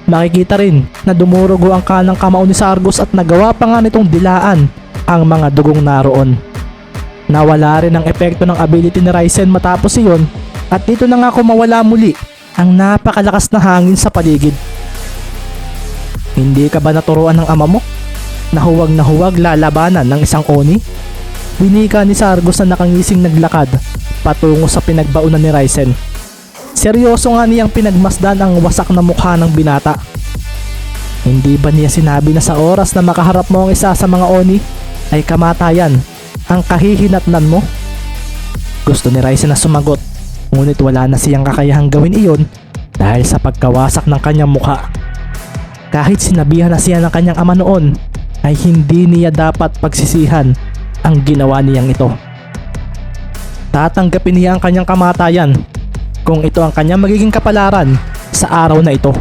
Makikita rin na dumurugo ang kanang kamao ni Sargus at nagawa pa nga nitong dilaan ang mga dugong naroon. Nawala rin ang epekto ng ability ni Ryzen matapos iyon at dito na nga kumawala muli ang napakalakas na hangin sa paligid. Hindi ka ba naturuan ng ama mo? Na huwag lalabanan ng isang oni? Winika ni Sargus na nakangising naglakad patungo sa pinagbaunan ni Ryzen. Seryoso nga niyang pinagmasdan ang wasak na mukha ng binata. Hindi ba niya sinabi na sa oras na makaharap mo ang isa sa mga oni ay kamatayan ang kahihinatnan mo? Gusto ni Ryzen na sumagot ngunit wala na siyang kakayahang gawin iyon dahil sa pagkawasak ng kanyang mukha. Kahit sinabihan na siya ng kanyang ama noon ay hindi niya dapat pagsisihan ang ginawa niyang ito. Tatanggapin niya ang kanyang kamatayan kung ito ang kanyang magiging kapalaran sa araw na ito.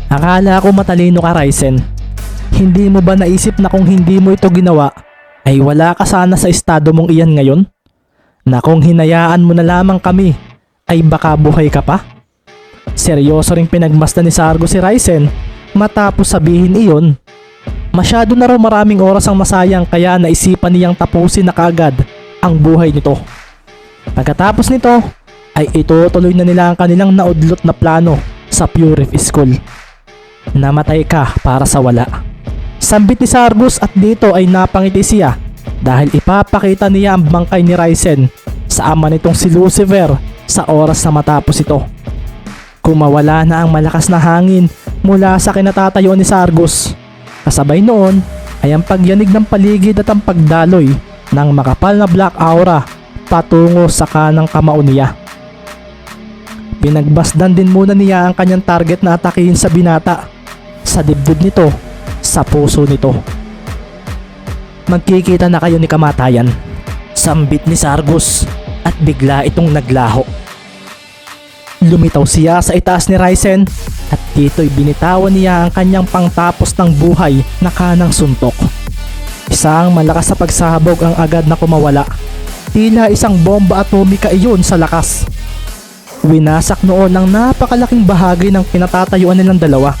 Akala ko matalino ka, Ryzen. Hindi mo ba naisip na kung hindi mo ito ginawa ay wala ka sana sa estado mong iyan ngayon? Na kung hinayaan mo na lamang kami ay baka buhay ka pa? Seryoso ring pinagmasdan ni Sargus si Ryzen matapos sabihin iyon. Masyado na raw maraming oras ang masayang kaya naisipan niyang tapusin na kaagad ang buhay nito. Pagkatapos nito ay itutuloy na nila ang kanilang naudlot na plano sa Purify School. Namatay ka para sa wala. Sambit ni Sargus at dito ay napangiti siya dahil ipapakita niya ang bangkay ni Ryzen sa ama nitong si Lucifer sa oras na matapos ito. Kumawala na ang malakas na hangin mula sa kinatatayuan ni Sargus. Kasabay noon ay ang pagyanig ng paligid at ang pagdaloy ng makapal na black aura patungo sa kanang kamao niya. Pinagbasdan din muna niya ang kanyang target na atakihin sa binata, sa dibdib nito, sa puso nito. Magkikita na kayo ni kamatayan, sambit ni Sargus at bigla itong naglaho. Lumitaw siya sa itaas ni Ryzen at dito'y binitawan niya ang kanyang pangtapos ng buhay na kanang suntok. Isang malakas na pagsabog ang agad na kumawala. Tila isang bomba atomika iyon sa lakas. Winasak noon ang napakalaking bahagi ng pinatatayuan nilang dalawa.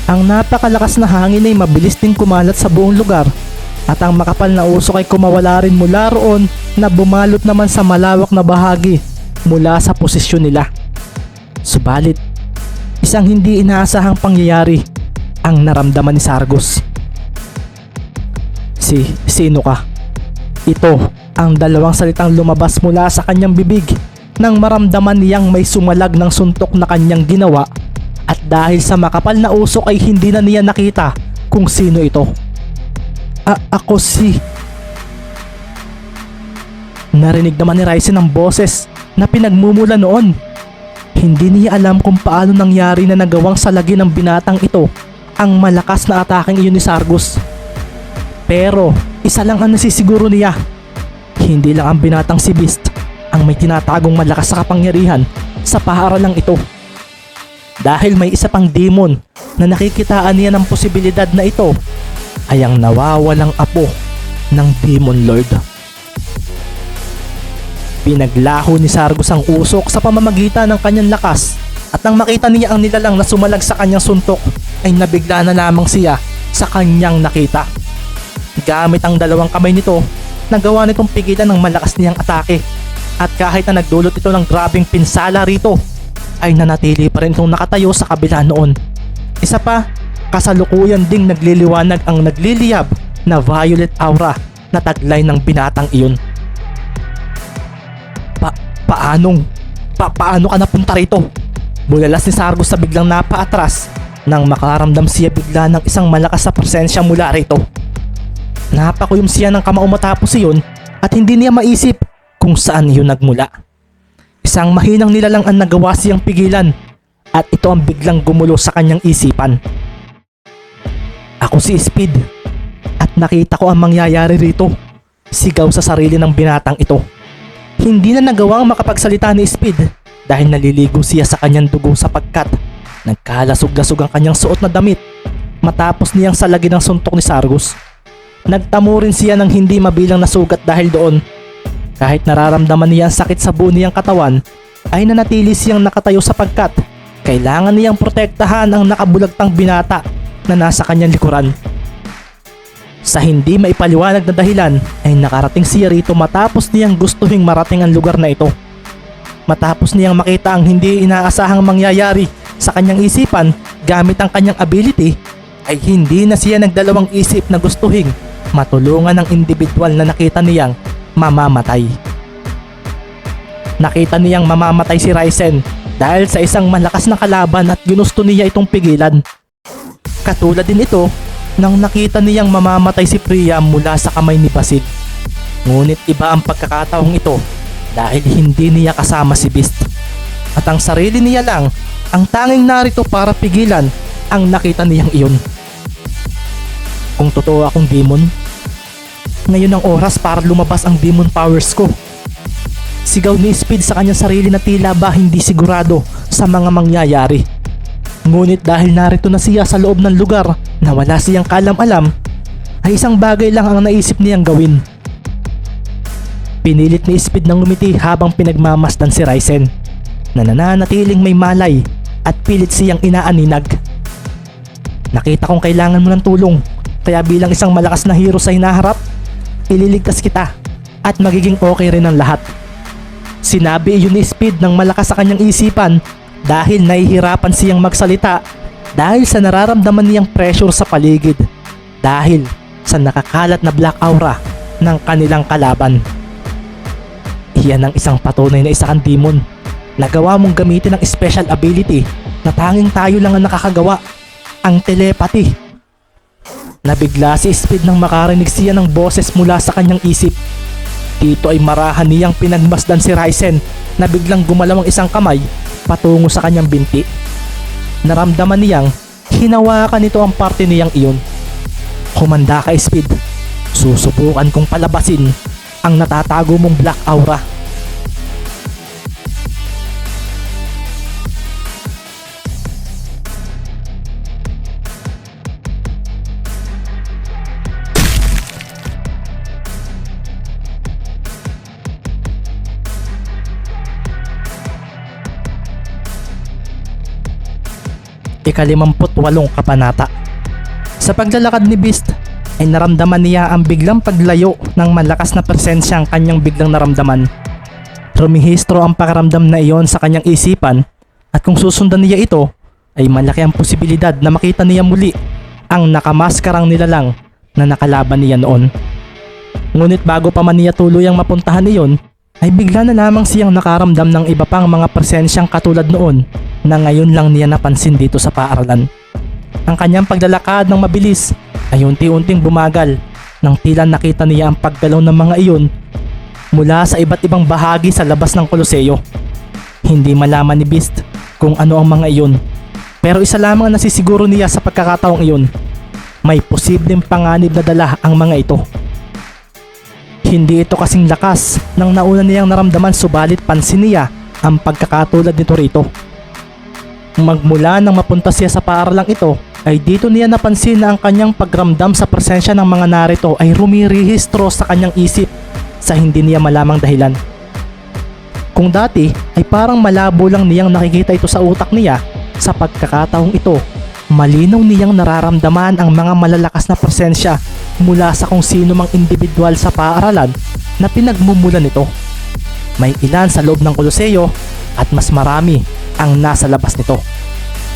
Ang napakalakas na hangin ay mabilis din kumalat sa buong lugar at ang makapal na usok ay kumawala rin mula roon na bumalot naman sa malawak na bahagi mula sa posisyon nila. Subalit, isang hindi inaasahang pangyayari ang naramdaman ni Sargus. Sino ka? Ito ang dalawang salitang lumabas mula sa kanyang bibig nang maramdaman niyang may sumalag ng suntok na kanyang ginawa, at dahil sa makapal na usok ay hindi na niya nakita kung sino ito. Ako si... Narinig naman ni Ryzen ang boses na pinagmumula noon. Hindi niya alam kung paano nangyari na nagawang salagi ng binatang ito ang malakas na ataking iyon ni Sargus. Pero isa lang ang nasisiguro niya. Hindi lang ang binatang si Beast ang may tinatagong malakas sa kapangyarihan sa paaralang ito. Dahil may isa pang demon na nakikitaan niya ng posibilidad na ito ay ang nawawalang apo ng Demon Lord. Pinaglaho ni Sargus ang usok sa pamamagitan ng kanyang lakas, at nang makita niya ang nilalang na sumalag sa kanyang suntok ay nabigla na lamang siya sa kanyang nakita. Gamit ang dalawang kamay nito, nagawa nitong pigilan ng malakas niyang atake, at kahit na nagdulot ito ng grabing pinsala rito, ay nanatili pa rin itong nakatayo sa kabila noon. Isa pa, kasalukuyan ding nagliliwanag ang nagliliyab na violet aura na taglay ng binatang iyon. Paano ka napunta rito? Bulalas ni Sargus sa biglang napaatras nang makaramdam siya bigla ng isang malakas na presensya mula rito. Napakuyom siya ng kamao matapos iyon at hindi niya maisip kung saan iyon nagmula. Isang mahinang nilalang ang nagawa siyang pigilan, at ito ang biglang gumulo sa kanyang isipan. Ako si Speed at nakita ko ang mangyayari rito. Sigaw sa sarili ng binatang ito. Hindi na nagawang makapagsalita ni Speed dahil naliligo siya sa kanyang dugo sapagkat nagkalasog-lasog ang kanyang suot na damit matapos niyang salagin ang suntok ni Sargus. Nagtamo rin siya ng hindi mabilang na sugat dahil doon. Kahit nararamdaman niya ang sakit sa buo niyang katawan, ay nanatili siyang nakatayo sapagkat kailangan niyang protektahan ang nakabulagtang binata na nasa kanyang likuran. Sa hindi maipaliwanag na dahilan ay nakarating siya rito matapos niyang gustuhing marating ang lugar na ito. Matapos niyang makita ang hindi inaasahang mangyayari sa kanyang isipan gamit ang kanyang ability, ay hindi na siya nagdalawang isip na gustuhing matulungan ang individual na nakita niyang mamamatay. Nakita niyang mamamatay si Ryzen dahil sa isang malakas na kalaban at ginusto niya itong pigilan. Katulad din ito nang nakita niyang mamamatay si Priya mula sa kamay ni Basid. Ngunit iba ang pagkakataong ito dahil hindi niya kasama si Beast. At ang sarili niya lang ang tanging narito para pigilan ang nakita niyang iyon. Kung totoo akong demon, ngayon ang oras para lumabas ang demon powers ko. Sigaw ni Speed sa kanyang sarili na tila ba hindi sigurado sa mga mangyayari. Ngunit dahil narito na siya sa loob ng lugar na wala siyang kalam-alam, ay isang bagay lang ang naisip niyang gawin. Pinilit ni Speed ng ngumiti habang pinagmamasdan si Ryzen na nananatiling may malay at pilit siyang inaaninag. Nakita kong kailangan mo ng tulong, kaya bilang isang malakas na hero sa hinaharap, ililigtas kita at magiging okay rin ang lahat. Sinabi iyon ni Speed ng malakas sa kanyang isipan dahil nahihirapan siyang magsalita dahil sa nararamdaman niyang pressure sa paligid dahil sa nakakalat na black aura ng kanilang kalaban. Iyan ang isang patunay na isa kang demon. Nagawa mong gamitin ang special ability na tanging tayo lang ang nakakagawa, ang telepathy. Nabigla si Speed nang makarinig siya ng boses mula sa kanyang isip. Dito ay marahan niyang pinagmasdan si Ryzen na biglang gumalaw ang isang kamay patungo sa kanyang binti. Naramdaman niyang hinawakan nito ang parte niyang iyon. Humanda ka, Speed. Susubukan kong palabasin ang natatago mong black aura. Ika-58 kabanata. Sa paglalakad ni Beast ay naramdaman niya ang biglang paglayo ng malakas na presensya ang kanyang biglang naramdaman. Rumihistro ang pakiramdam na iyon sa kanyang isipan, at kung susundan niya ito ay malaki ang posibilidad na makita niya muli ang nakamaskarang nilalang na nakalaban niya noon. Ngunit bago pa man niya tuluyang mapuntahan iyon, ay bigla na lamang siyang nakaramdam ng iba pang mga presensyang katulad noon na ngayon lang niya napansin dito sa paaralan. Ang kanyang paglalakad ng mabilis ay unti-unting bumagal nang tila nakita niya ang paggalaw ng mga iyon mula sa iba't ibang bahagi sa labas ng Koloseo. Hindi malaman ni Beast kung ano ang mga iyon, pero isa lamang ang nasisiguro niya sa pagkakataong iyon: may posibleng panganib na dala ang mga ito. Hindi ito kasing lakas ng nauna niyang naramdaman, subalit pansin niya ang pagkakatulad nito rito. Magmula nang mapunta siya sa paaralang ito ay dito niya napansin na ang kanyang pagramdam sa presensya ng mga narito ay rumirehistro sa kanyang isip sa hindi niya malamang dahilan. Kung dati ay parang malabo lang niyang nakikita ito sa utak niya, sa pagkakataong ito malinaw niyang nararamdaman ang mga malalakas na presensya mula sa kung sino mang individual sa paaralan na pinagmumulan nito. May ilan sa loob ng Koloseo at mas marami ang nasa labas nito.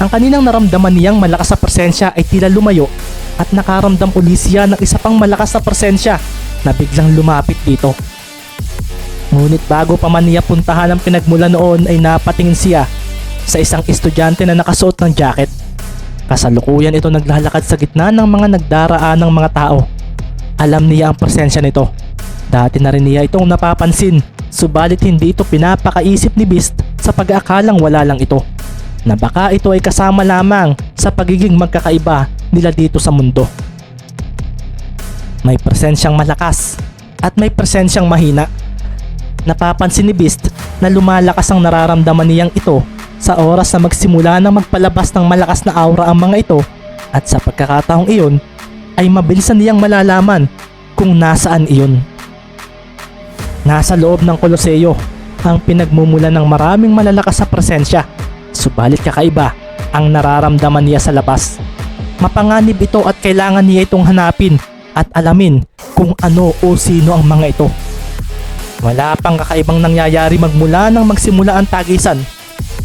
Ang kaninang naramdaman niyang malakas na presensya ay tila lumayo at nakaramdam uli siya ng isa pang malakas na presensya na biglang lumapit dito. Ngunit bago pa man niya puntahan ang pinagmulan noon ay napatingin siya sa isang estudyante na nakasuot ng jacket. Kasalukuyan ito naglalakad sa gitna ng mga nagdaraan ng mga tao. Alam niya ang presensya nito. Dati na rin niya itong napapansin, subalit hindi ito pinapakaisip ni Beast sa pag-aakalang wala lang ito, na baka ito ay kasama lamang sa pagiging magkakaiba nila dito sa mundo. May presensyang malakas at may presensyang mahina. Napapansin ni Beast na lumalakas ang nararamdaman niyang ito sa oras na magsimula na magpalabas ng malakas na aura ang mga ito, at sa pagkakataong iyon ay mabilisan niyang malalaman kung nasaan iyon. Nasa loob ng Koloseo ang pinagmumulan ng maraming malalakas na presensya, subalit kakaiba ang nararamdaman niya sa labas. Mapanganib ito at kailangan niya itong hanapin at alamin kung ano o sino ang mga ito. Wala pang kakaibang nangyayari magmula nang magsimula ang tagisan.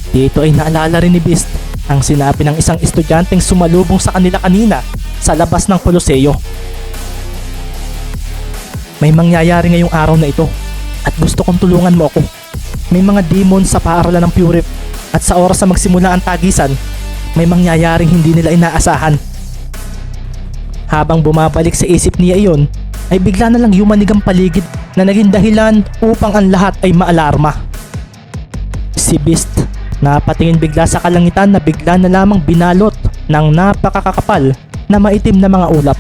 Dito ay naalala rin ni Beast ang sinabi ng isang estudyanteng sumalubong sa kanila kanina sa labas ng Koloseo. May mangyayari ngayong araw na ito at gusto kong tulungan mo ako. May mga demon sa paaralan ng Purif at sa oras na magsimula ang tagisan, may mangyayaring hindi nila inaasahan. Habang bumabalik sa isip niya iyon, ay bigla na lang yumanig ang paligid na naging dahilan upang ang lahat ay maalarma. Si Beast napatingin bigla sa kalangitan na bigla na lamang binalot ng napakakapal na maitim na mga ulap.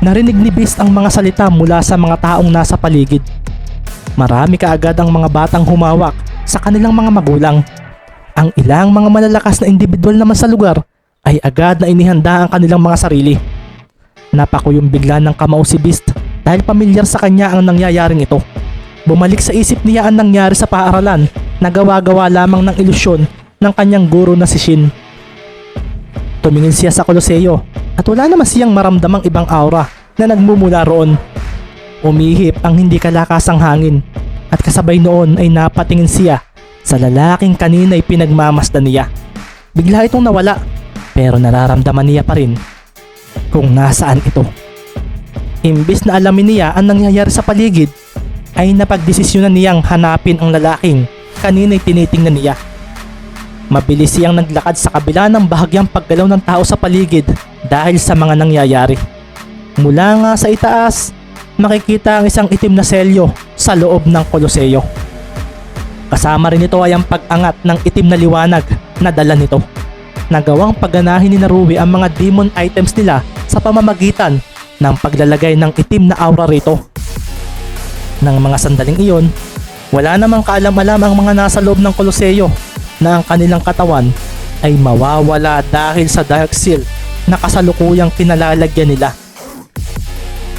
Narinig ni Beast ang mga salita mula sa mga taong nasa paligid. Marami kaagad ang mga batang humawak sa kanilang mga magulang. Ang ilang mga malalakas na individual naman sa lugar ay agad na inihanda ang kanilang mga sarili. Napakuyong bigla ng kamao si Beast dahil pamilyar sa kanya ang nangyayaring ito. Bumalik sa isip niya ang nangyari sa paaralan na gawa-gawa lamang ng ilusyon ng kanyang guro na si Shin. Tumingin siya sa Koloseo at wala naman siyang maramdamang ibang aura na nagmumula roon. Umihip ang hindi kalakasang hangin at kasabay noon ay napatingin siya sa lalaking kanina ay pinagmamasdan niya. Bigla itong nawala pero nararamdaman niya pa rin kung nasaan ito. Imbis na alamin niya ang nangyayari sa paligid, ay napagdesisyonan niyang hanapin ang lalaking kanina'y tinitingnan niya. Mabilis siyang naglakad sa kabila ng bahagyang paggalaw ng tao sa paligid dahil sa mga nangyayari. Mula nga sa itaas, makikita ang isang itim na selyo sa loob ng Koloseo. Kasama rin ito ay ang pag-angat ng itim na liwanag na dala nito. Nagawang pagganahin ni Narui ang mga demon items nila sa pamamagitan ng paglalagay ng itim na aura rito. Nang mga sandaling iyon, wala namang kaalam-alam ang mga nasa loob ng Koloseo na ang kanilang katawan ay mawawala dahil sa Dark Seal na kasalukuyang kinalalagyan nila.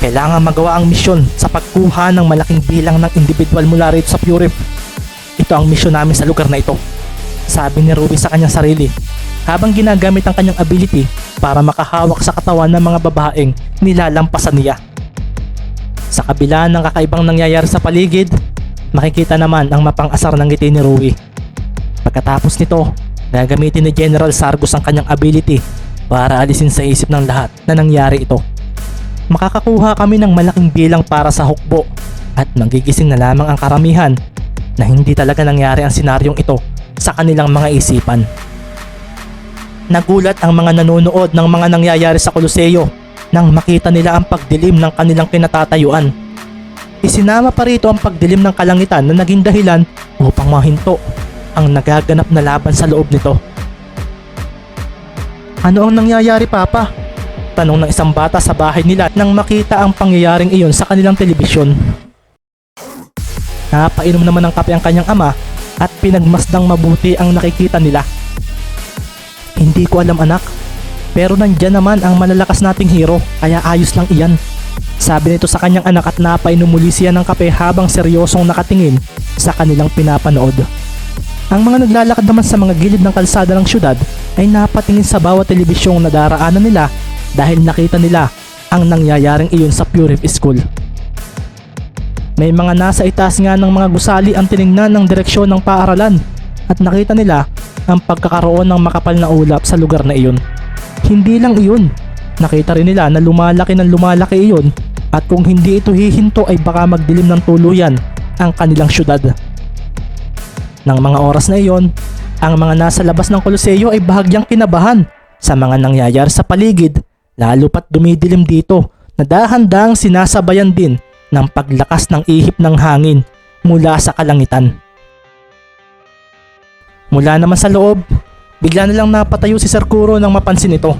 Kailangan magawa ang misyon sa pagkuha ng malaking bilang ng individual mula rito sa Purif. Ito ang misyon namin sa lugar na ito, sabi ni Ruby sa kanyang sarili habang ginagamit ang kanyang ability para makahawak sa katawan ng mga babaeng nilalampasan niya. Sa kabila ng kakaibang nangyayari sa paligid, makikita naman ang mapang-asar ng ngiti ni Ruby. Pagkatapos nito, gagamitin ni General Sargus ang kanyang ability para alisin sa isip ng lahat na nangyari ito. makakakuha kami ng malaking bilang para sa hukbo at magigising na lamang ang karamihan na hindi talaga nangyari ang senaryong ito sa kanilang mga isipan. Nagulat ang mga nanonood ng mga nangyayari sa Koloseo nang makita nila ang pagdilim ng kanilang kinatatayuan. Isinama pa rito ang pagdilim ng kalangitan na naging dahilan upang mahinto ang nagaganap na laban sa loob nito. Ano ang nangyayari, Papa? Tanong ng isang bata sa bahay nila nang makita ang pangyayaring iyon sa kanilang telebisyon. Napainom naman ng kape ang kanyang ama at pinagmasdang mabuti ang nakikita nila. Hindi ko alam, anak, pero nandyan naman ang malalakas nating hero, kaya ayos lang iyan. Sabi nito sa kanyang anak at napainom muli siya ng kape habang seryosong nakatingin sa kanilang pinapanood. Ang mga naglalakad naman sa mga gilid ng kalsada ng syudad ay napatingin sa bawat telebisyong nadaraanan nila dahil nakita nila ang nangyayaring iyon sa Pure Reef School. May mga nasa itaas nga ng mga gusali ang tiningnan ng direksyon ng paaralan at nakita nila ang pagkakaroon ng makapal na ulap sa lugar na iyon. Hindi lang iyon, nakita rin nila na lumalaki ng lumalaki iyon at kung hindi ito hihinto ay baka magdilim ng tuluyan ang kanilang syudad. Nang mga oras na iyon, ang mga nasa labas ng Koloseo ay bahagyang kinabahan sa mga nangyayari sa paligid, lalo pat dumidilim dito na dahan-dahang sinasabayan din ng paglakas ng ihip ng hangin mula sa kalangitan. Mula naman sa loob, bigla na lang napatayo si Sir Kuro nang mapansin ito.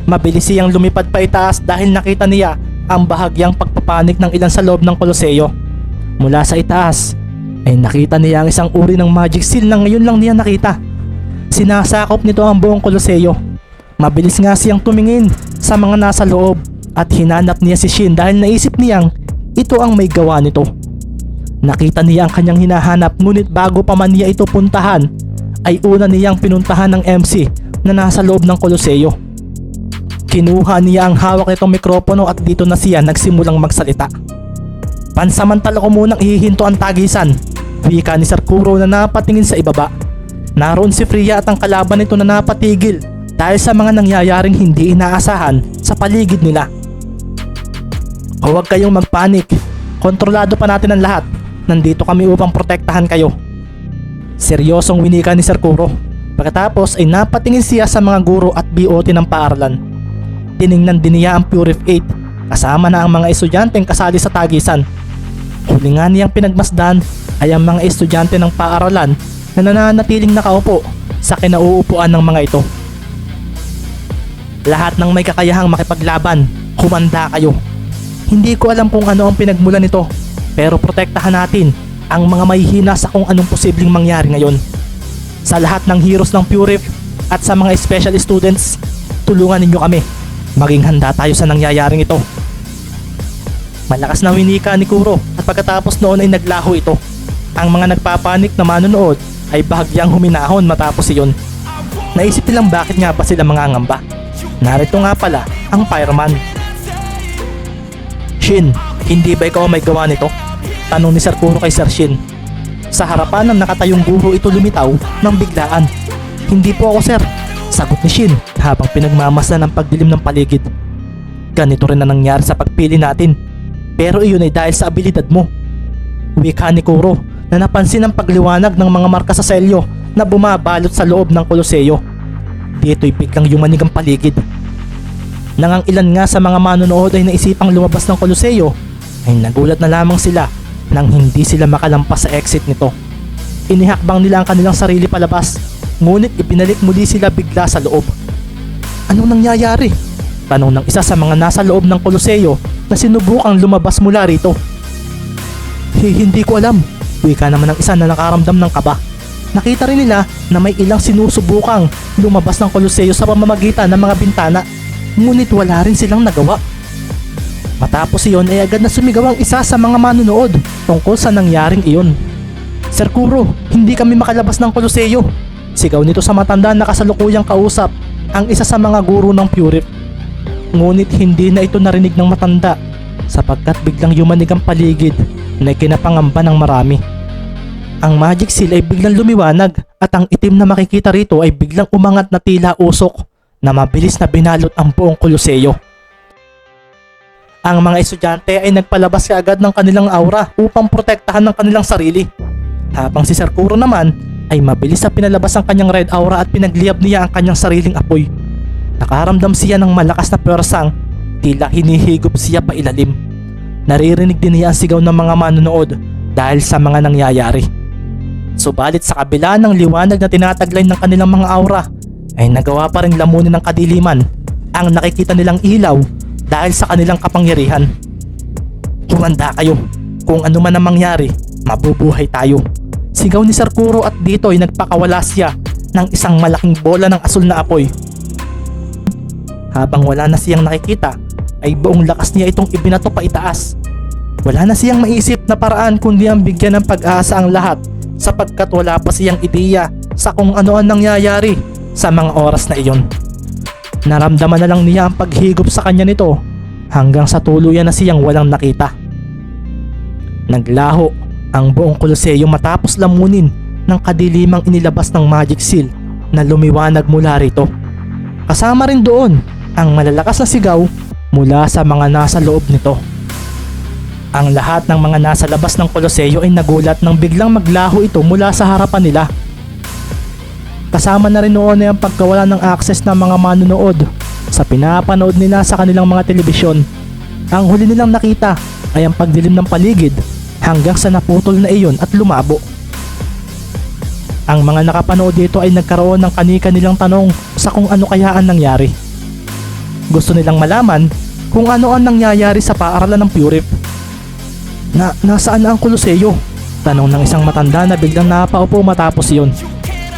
Mabilis siyang lumipad pa itaas dahil nakita niya ang bahagyang pagpapanik ng ilan sa loob ng Koloseo. Mula sa itaas ay nakita niya ang isang uri ng magic seal na ngayon lang niya nakita. Sinasakop nito ang buong Koloseo. Mabilis nga siyang tumingin sa mga nasa loob at hinanap niya si Shin dahil naisip niyang ito ang may gawa nito. Nakita niya ang kanyang hinahanap ngunit bago pa man niya ito puntahan ay una niyang pinuntahan ng MC na nasa loob ng Koloseo. Kinuha niya ang hawak nitong mikropono at dito na siya nagsimulang magsalita. Pansamantala ko munang ihihinto ang tagisan, wika ni Sir Kuro na napatingin sa ibaba. Naroon si Freya at ang kalaban nito na napatigil dahil sa mga nangyayaring hindi inaasahan sa paligid nila. Huwag kayong magpanik, kontrolado pa natin ang lahat, nandito kami upang protektahan kayo. Seryosong winika ni Sir Kuro. Pagkatapos ay napatingin siya sa mga guro at BOT ng paaralan. Tiningnan din niya ang Pure Reef 8 kasama na ang mga estudyanteng kasali sa tagisan. Huli nga niyang pinagmasdan ay ang mga estudyante ng paaralan na nananatiling nakaupo sa kinauupuan ng mga ito. Lahat ng may kakayahang makipaglaban, humanda kayo. Hindi ko alam kung ano ang pinagmulan nito, pero protektahan natin ang mga mahihina sa kung anong posibleng mangyari ngayon. Sa lahat ng heroes ng Pure Reef at sa mga special students, tulungan ninyo kami. Maging handa tayo sa nangyayaring ito. Malakas na winika ni Kuro at pagkatapos noon ay naglaho ito. Ang mga nagpapanik na manonood ay bahagyang huminahon matapos iyon. Naisip nilang bakit nga ba sila mangangamba. Narito nga pala ang fireman. Shin, hindi ba ikaw may gawa nito? Tanong ni Sir Kuro kay Sir Shin. Sa harapan ng nakatayong guro ito lumitaw ng biglaan. Hindi po ako, sir, sagot ni Shin habang pinagmamasdan ng pagdilim ng paligid. Ganito rin na nangyari sa pagpili natin, pero iyon ay dahil sa abilidad mo. Wika ni Kuro na napansin ang pagliwanag ng mga marka sa selyo na bumabalot sa loob ng Koloseo. Dito'y biglang yumanig ang paligid. Nang ang ilan nga sa mga manonood ay naisipang lumabas ng Koloseo, ay nagulat na lamang sila nang hindi sila makalampas sa exit nito. Inihakbang nila ang kanilang sarili palabas, ngunit ibinalik muli sila bigla sa loob. Anong nangyayari? Tanong ng isa sa mga nasa loob ng Koloseo na sinubukang lumabas mula rito. Hindi ko alam, wika naman ng isa na nakaramdam ng kaba. Nakita rin nila na may ilang sinusubukang lumabas ng Koloseo sa pamamagitan ng mga bintana, ngunit wala rin silang nagawa. Matapos iyon ay agad na sumigaw ang isa sa mga manunood tungkol sa nangyaring iyon. Sir Kuro, hindi kami makalabas ng Koloseo. Sigaw nito sa matanda na kasalukuyang kausap ang isa sa mga guro ng Pure Reef. Ngunit hindi na ito narinig ng matanda sapagkat biglang yumanig ang paligid na ikinapangamba ng marami. Ang magic seal ay biglang lumiwanag at ang itim na makikita rito ay biglang umangat na tila usok na mabilis na binalot ang buong Koloseo. Ang mga estudyante ay nagpalabas kaagad ng kanilang aura upang protektahan ng kanilang sarili. Habang si Sir Kuro naman ay mabilis na pinalabas ang kanyang red aura at pinagliyab niya ang kanyang sariling apoy. Nakaramdam siya ng malakas na pwersang tila hinihigop siya pa ilalim. Naririnig din niya ang sigaw ng mga manonood dahil sa mga nangyayari. Subalit sa kabila ng liwanag na tinataglay ng kanilang mga aura ay nagawa pa rin lamunin ng kadiliman ang nakikita nilang ilaw dahil sa kanilang kapangyarihan. Humanda kayo, kung ano man ang mangyari, mabubuhay tayo. Sigaw ni Sir Kuro at dito ay nagpakawala siya ng isang malaking bola ng asul na apoy. Habang wala na siyang nakikita ay buong lakas niya itong ibinato pa itaas. Wala na siyang maisip na paraan kundi ang bigyan ng pag-asa ang lahat sapagkat wala pa siyang ideya sa kung ano ang nangyayari sa mga oras na iyon. Naramdaman na lang niya ang paghigop sa kanya nito hanggang sa tuluyan na siyang walang nakita. Naglaho ang buong Koloseo matapos lamunin ng kadilimang inilabas ng magic seal na lumiwanag mula rito. Kasama rin doon ang malalakas na sigaw mula sa mga nasa loob nito. Ang lahat ng mga nasa labas ng Koloseo ay nagulat nang biglang maglaho ito mula sa harapan nila. Kasama na rin noon ay ang pagkawala ng access ng mga manonood sa pinapanood nila sa kanilang mga telebisyon. Ang huli nilang nakita ay ang pagdilim ng paligid hanggang sa naputol na iyon at lumabo. Ang mga nakapanood dito ay nagkaroon ng kani-kanilang tanong sa kung ano kaya ang nangyari. Gusto nilang malaman kung ano ang nangyayari sa paaralan ng Purif. Nasaan na ang Koloseo? Tanong ng isang matanda na biglang napaupo matapos iyon.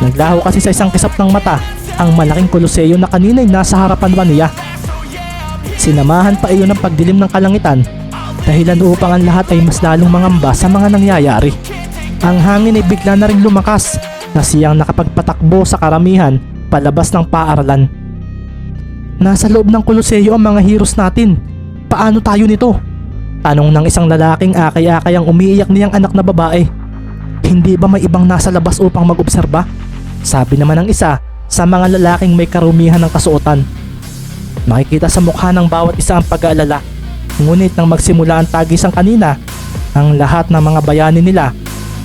Naglaho kasi sa isang kisap ng mata ang malaking Koloseo na kanina'y nasa harapan pa niya. Sinamahan pa iyon ng pagdilim ng kalangitan dahilan upang ang lahat ay mas lalong mangamba sa mga nangyayari. Ang hangin ay bigla na rin lumakas na siyang nakapagpatakbo sa karamihan palabas ng paaralan. Nasa loob ng Koloseo ang mga heroes natin. Paano tayo nito? Tanong ng isang lalaking akay-akay ang umiiyak niyang anak na babae. Hindi ba may ibang nasa labas upang mag-obserba? Sabi naman ng isa sa mga lalaking may karumihan ng kasuotan. Makikita sa mukha ng bawat isa ang pag-aalala. Ngunit nang magsimula ang tagisan kanina, ang lahat ng mga bayani nila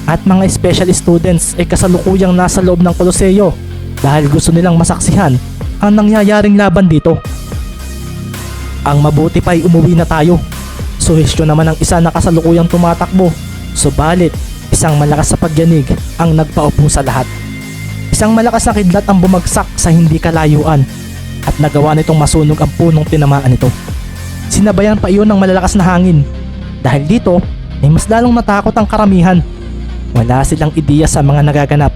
at mga special students ay kasalukuyang nasa loob ng Koloseo dahil gusto nilang masaksihan ang nangyayaring laban dito. Ang mabuti pa ay umuwi na tayo. Suhestyo naman ang isa na kasalukuyang tumatakbo. Subalit, isang malakas na pagyanig ang nagpaupo sa lahat. Isang malakas na kidlat ang bumagsak sa hindi kalayuan at nagawa nitong masunog ang punong tinamaan nito. Sinabayan pa iyon ng malalakas na hangin. Dahil dito, ay mas lalong natakot ang karamihan. Wala silang ideya sa mga nagaganap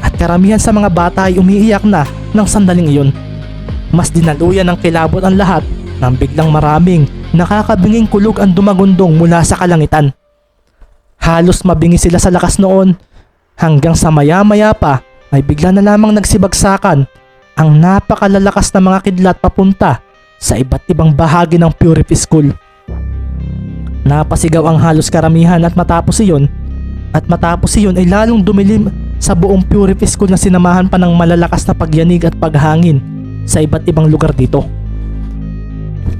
at karamihan sa mga bata ay umiiyak na ng sandaling iyon. Mas dinaluyan ng kilabot ang lahat nang biglang maraming nakakabinging kulog ang dumagundong mula sa kalangitan. Halos mabingi sila sa lakas noon hanggang sa maya-maya pa ay bigla na lamang nagsibagsakan ang napakalalakas na mga kidlat papunta sa iba't ibang bahagi ng Purif School. Napasigaw ang halos karamihan at matapos iyon ay lalong dumilim sa buong Purif School na sinamahan pa ng malalakas na pagyanig at paghangin sa iba't ibang lugar dito.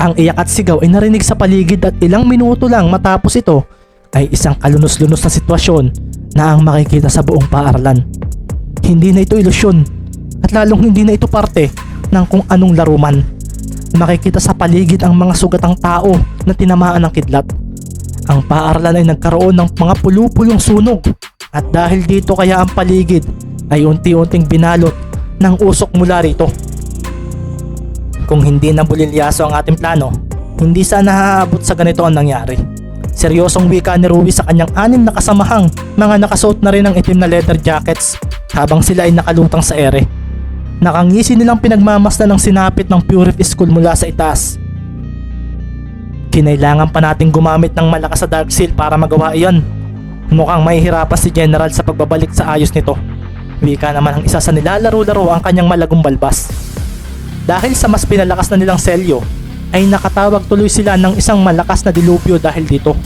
Ang iyak at sigaw ay narinig sa paligid at ilang minuto lang matapos ito ay isang kalunos-lunos na sitwasyon na ang makikita sa buong paaralan. Hindi na ito ilusyon at lalong hindi na ito parte ng kung anong laro man. Makikita sa paligid ang mga sugatang tao na tinamaan ng kidlat. Ang paaralan ay nagkaroon ng mga pulu-pulong sunog at dahil dito kaya ang paligid ay unti-unting binalot ng usok mula rito. Kung hindi na bulilyaso ang ating plano, hindi sana haabot sa ganito ang nangyari. Seryosong wika ni Rui sa kanyang 6 na kasamahang mga nakasuot na rin ng itim na leather jackets habang sila ay nakalutang sa ere. Nakangisi nilang pinagmamasdan ng sinapit ng Purif School mula sa itaas. Kinailangan pa nating gumamit ng malakas na dark seal para magawa iyon. Mukhang mahihirapan si General sa pagbabalik sa ayos nito. Wika naman ang isa sa nilalaro-laro ang kanyang malagong balbas. Dahil sa mas pinalakas na nilang selyo, ay nakatawag tuloy sila ng isang malakas na dilubyo dahil dito.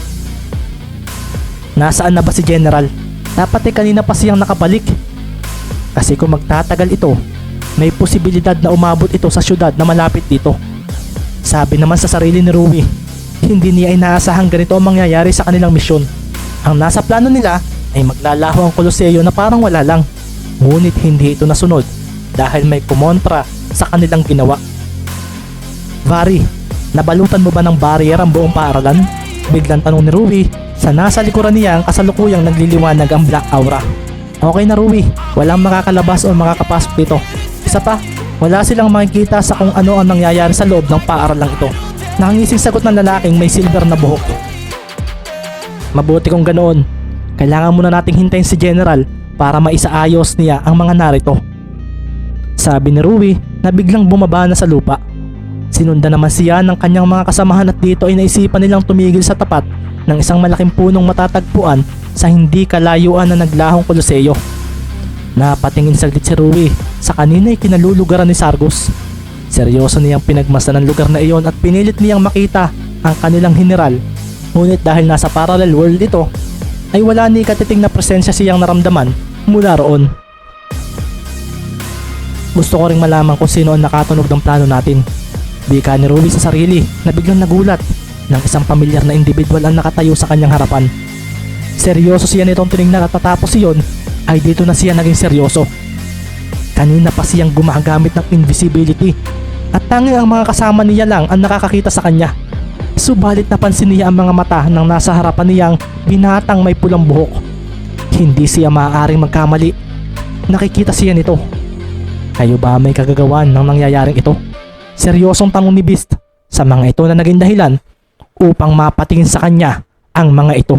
Nasaan na ba si General? Dapat kanina pa siyang nakabalik. Kasi kung magtatagal ito, may posibilidad na umabot ito sa syudad na malapit dito. Sabi naman sa sarili ni Rui, Hindi niya inaasahan ganito ang mangyayari sa kanilang misyon. Ang nasa plano nila ay maglalaho ang Koloseo na parang wala lang. Ngunit hindi ito nasunod dahil may kumontra sa kanilang ginawa. Vari, nabalutan mo ba ng barrier ang buong paaralan? Biglang tanong ni Ruby sa nasa likuran niya ang kasalukuyang nagliliwanag ang Black Aura. Okay na Ruby, walang makakalabas o makakapasok dito. Isa pa, wala silang makikita sa kung ano ang nangyayari sa loob ng paaralang ito. Nangingising sagot ng lalaking may silver na buhok. Mabuti kung ganoon. Kailangan muna nating hintayin si General para maisaayos niya ang mga narito. Sabi ni Ruby na biglang bumaba na sa lupa. Sinundan naman siya ng kanyang mga kasamahan at dito ay naisipan nilang tumigil sa tapat ng isang malaking punong matatagpuan sa hindi kalayuan na naglahong Koloseo. Napatingin saglit si Ruby sa kanina ay kinalulugaran ni Sargus. Seryoso niyang pinagmasdan ang lugar na iyon at pinilit niyang makita ang kanilang general. Ngunit dahil nasa parallel world ito, ay wala ni katiting na presensya siyang naramdaman mula roon. Gusto ko ring malaman kung sino ang nakatunog ng plano natin. Bika ni Ruby sa sarili na biglang nagulat nang isang pamilyar na individual ang nakatayo sa kanyang harapan. Seryoso siya nitong tinignan at tatapos iyon ay dito na siya naging seryoso. Kanina pa siyang gumagamit ng invisibility at tanging ang mga kasama niya lang ang nakakakita sa kanya. Subalit napansin niya ang mga mata ng nasa harapan niyang binatang may pulang buhok. Hindi siya maaaring magkamali. Nakikita siya nito. Kayo ba may kagagawan ng nangyayaring ito? Seryosong tanong ni Beast sa mga ito na naging dahilan upang mapatingin sa kanya ang mga ito.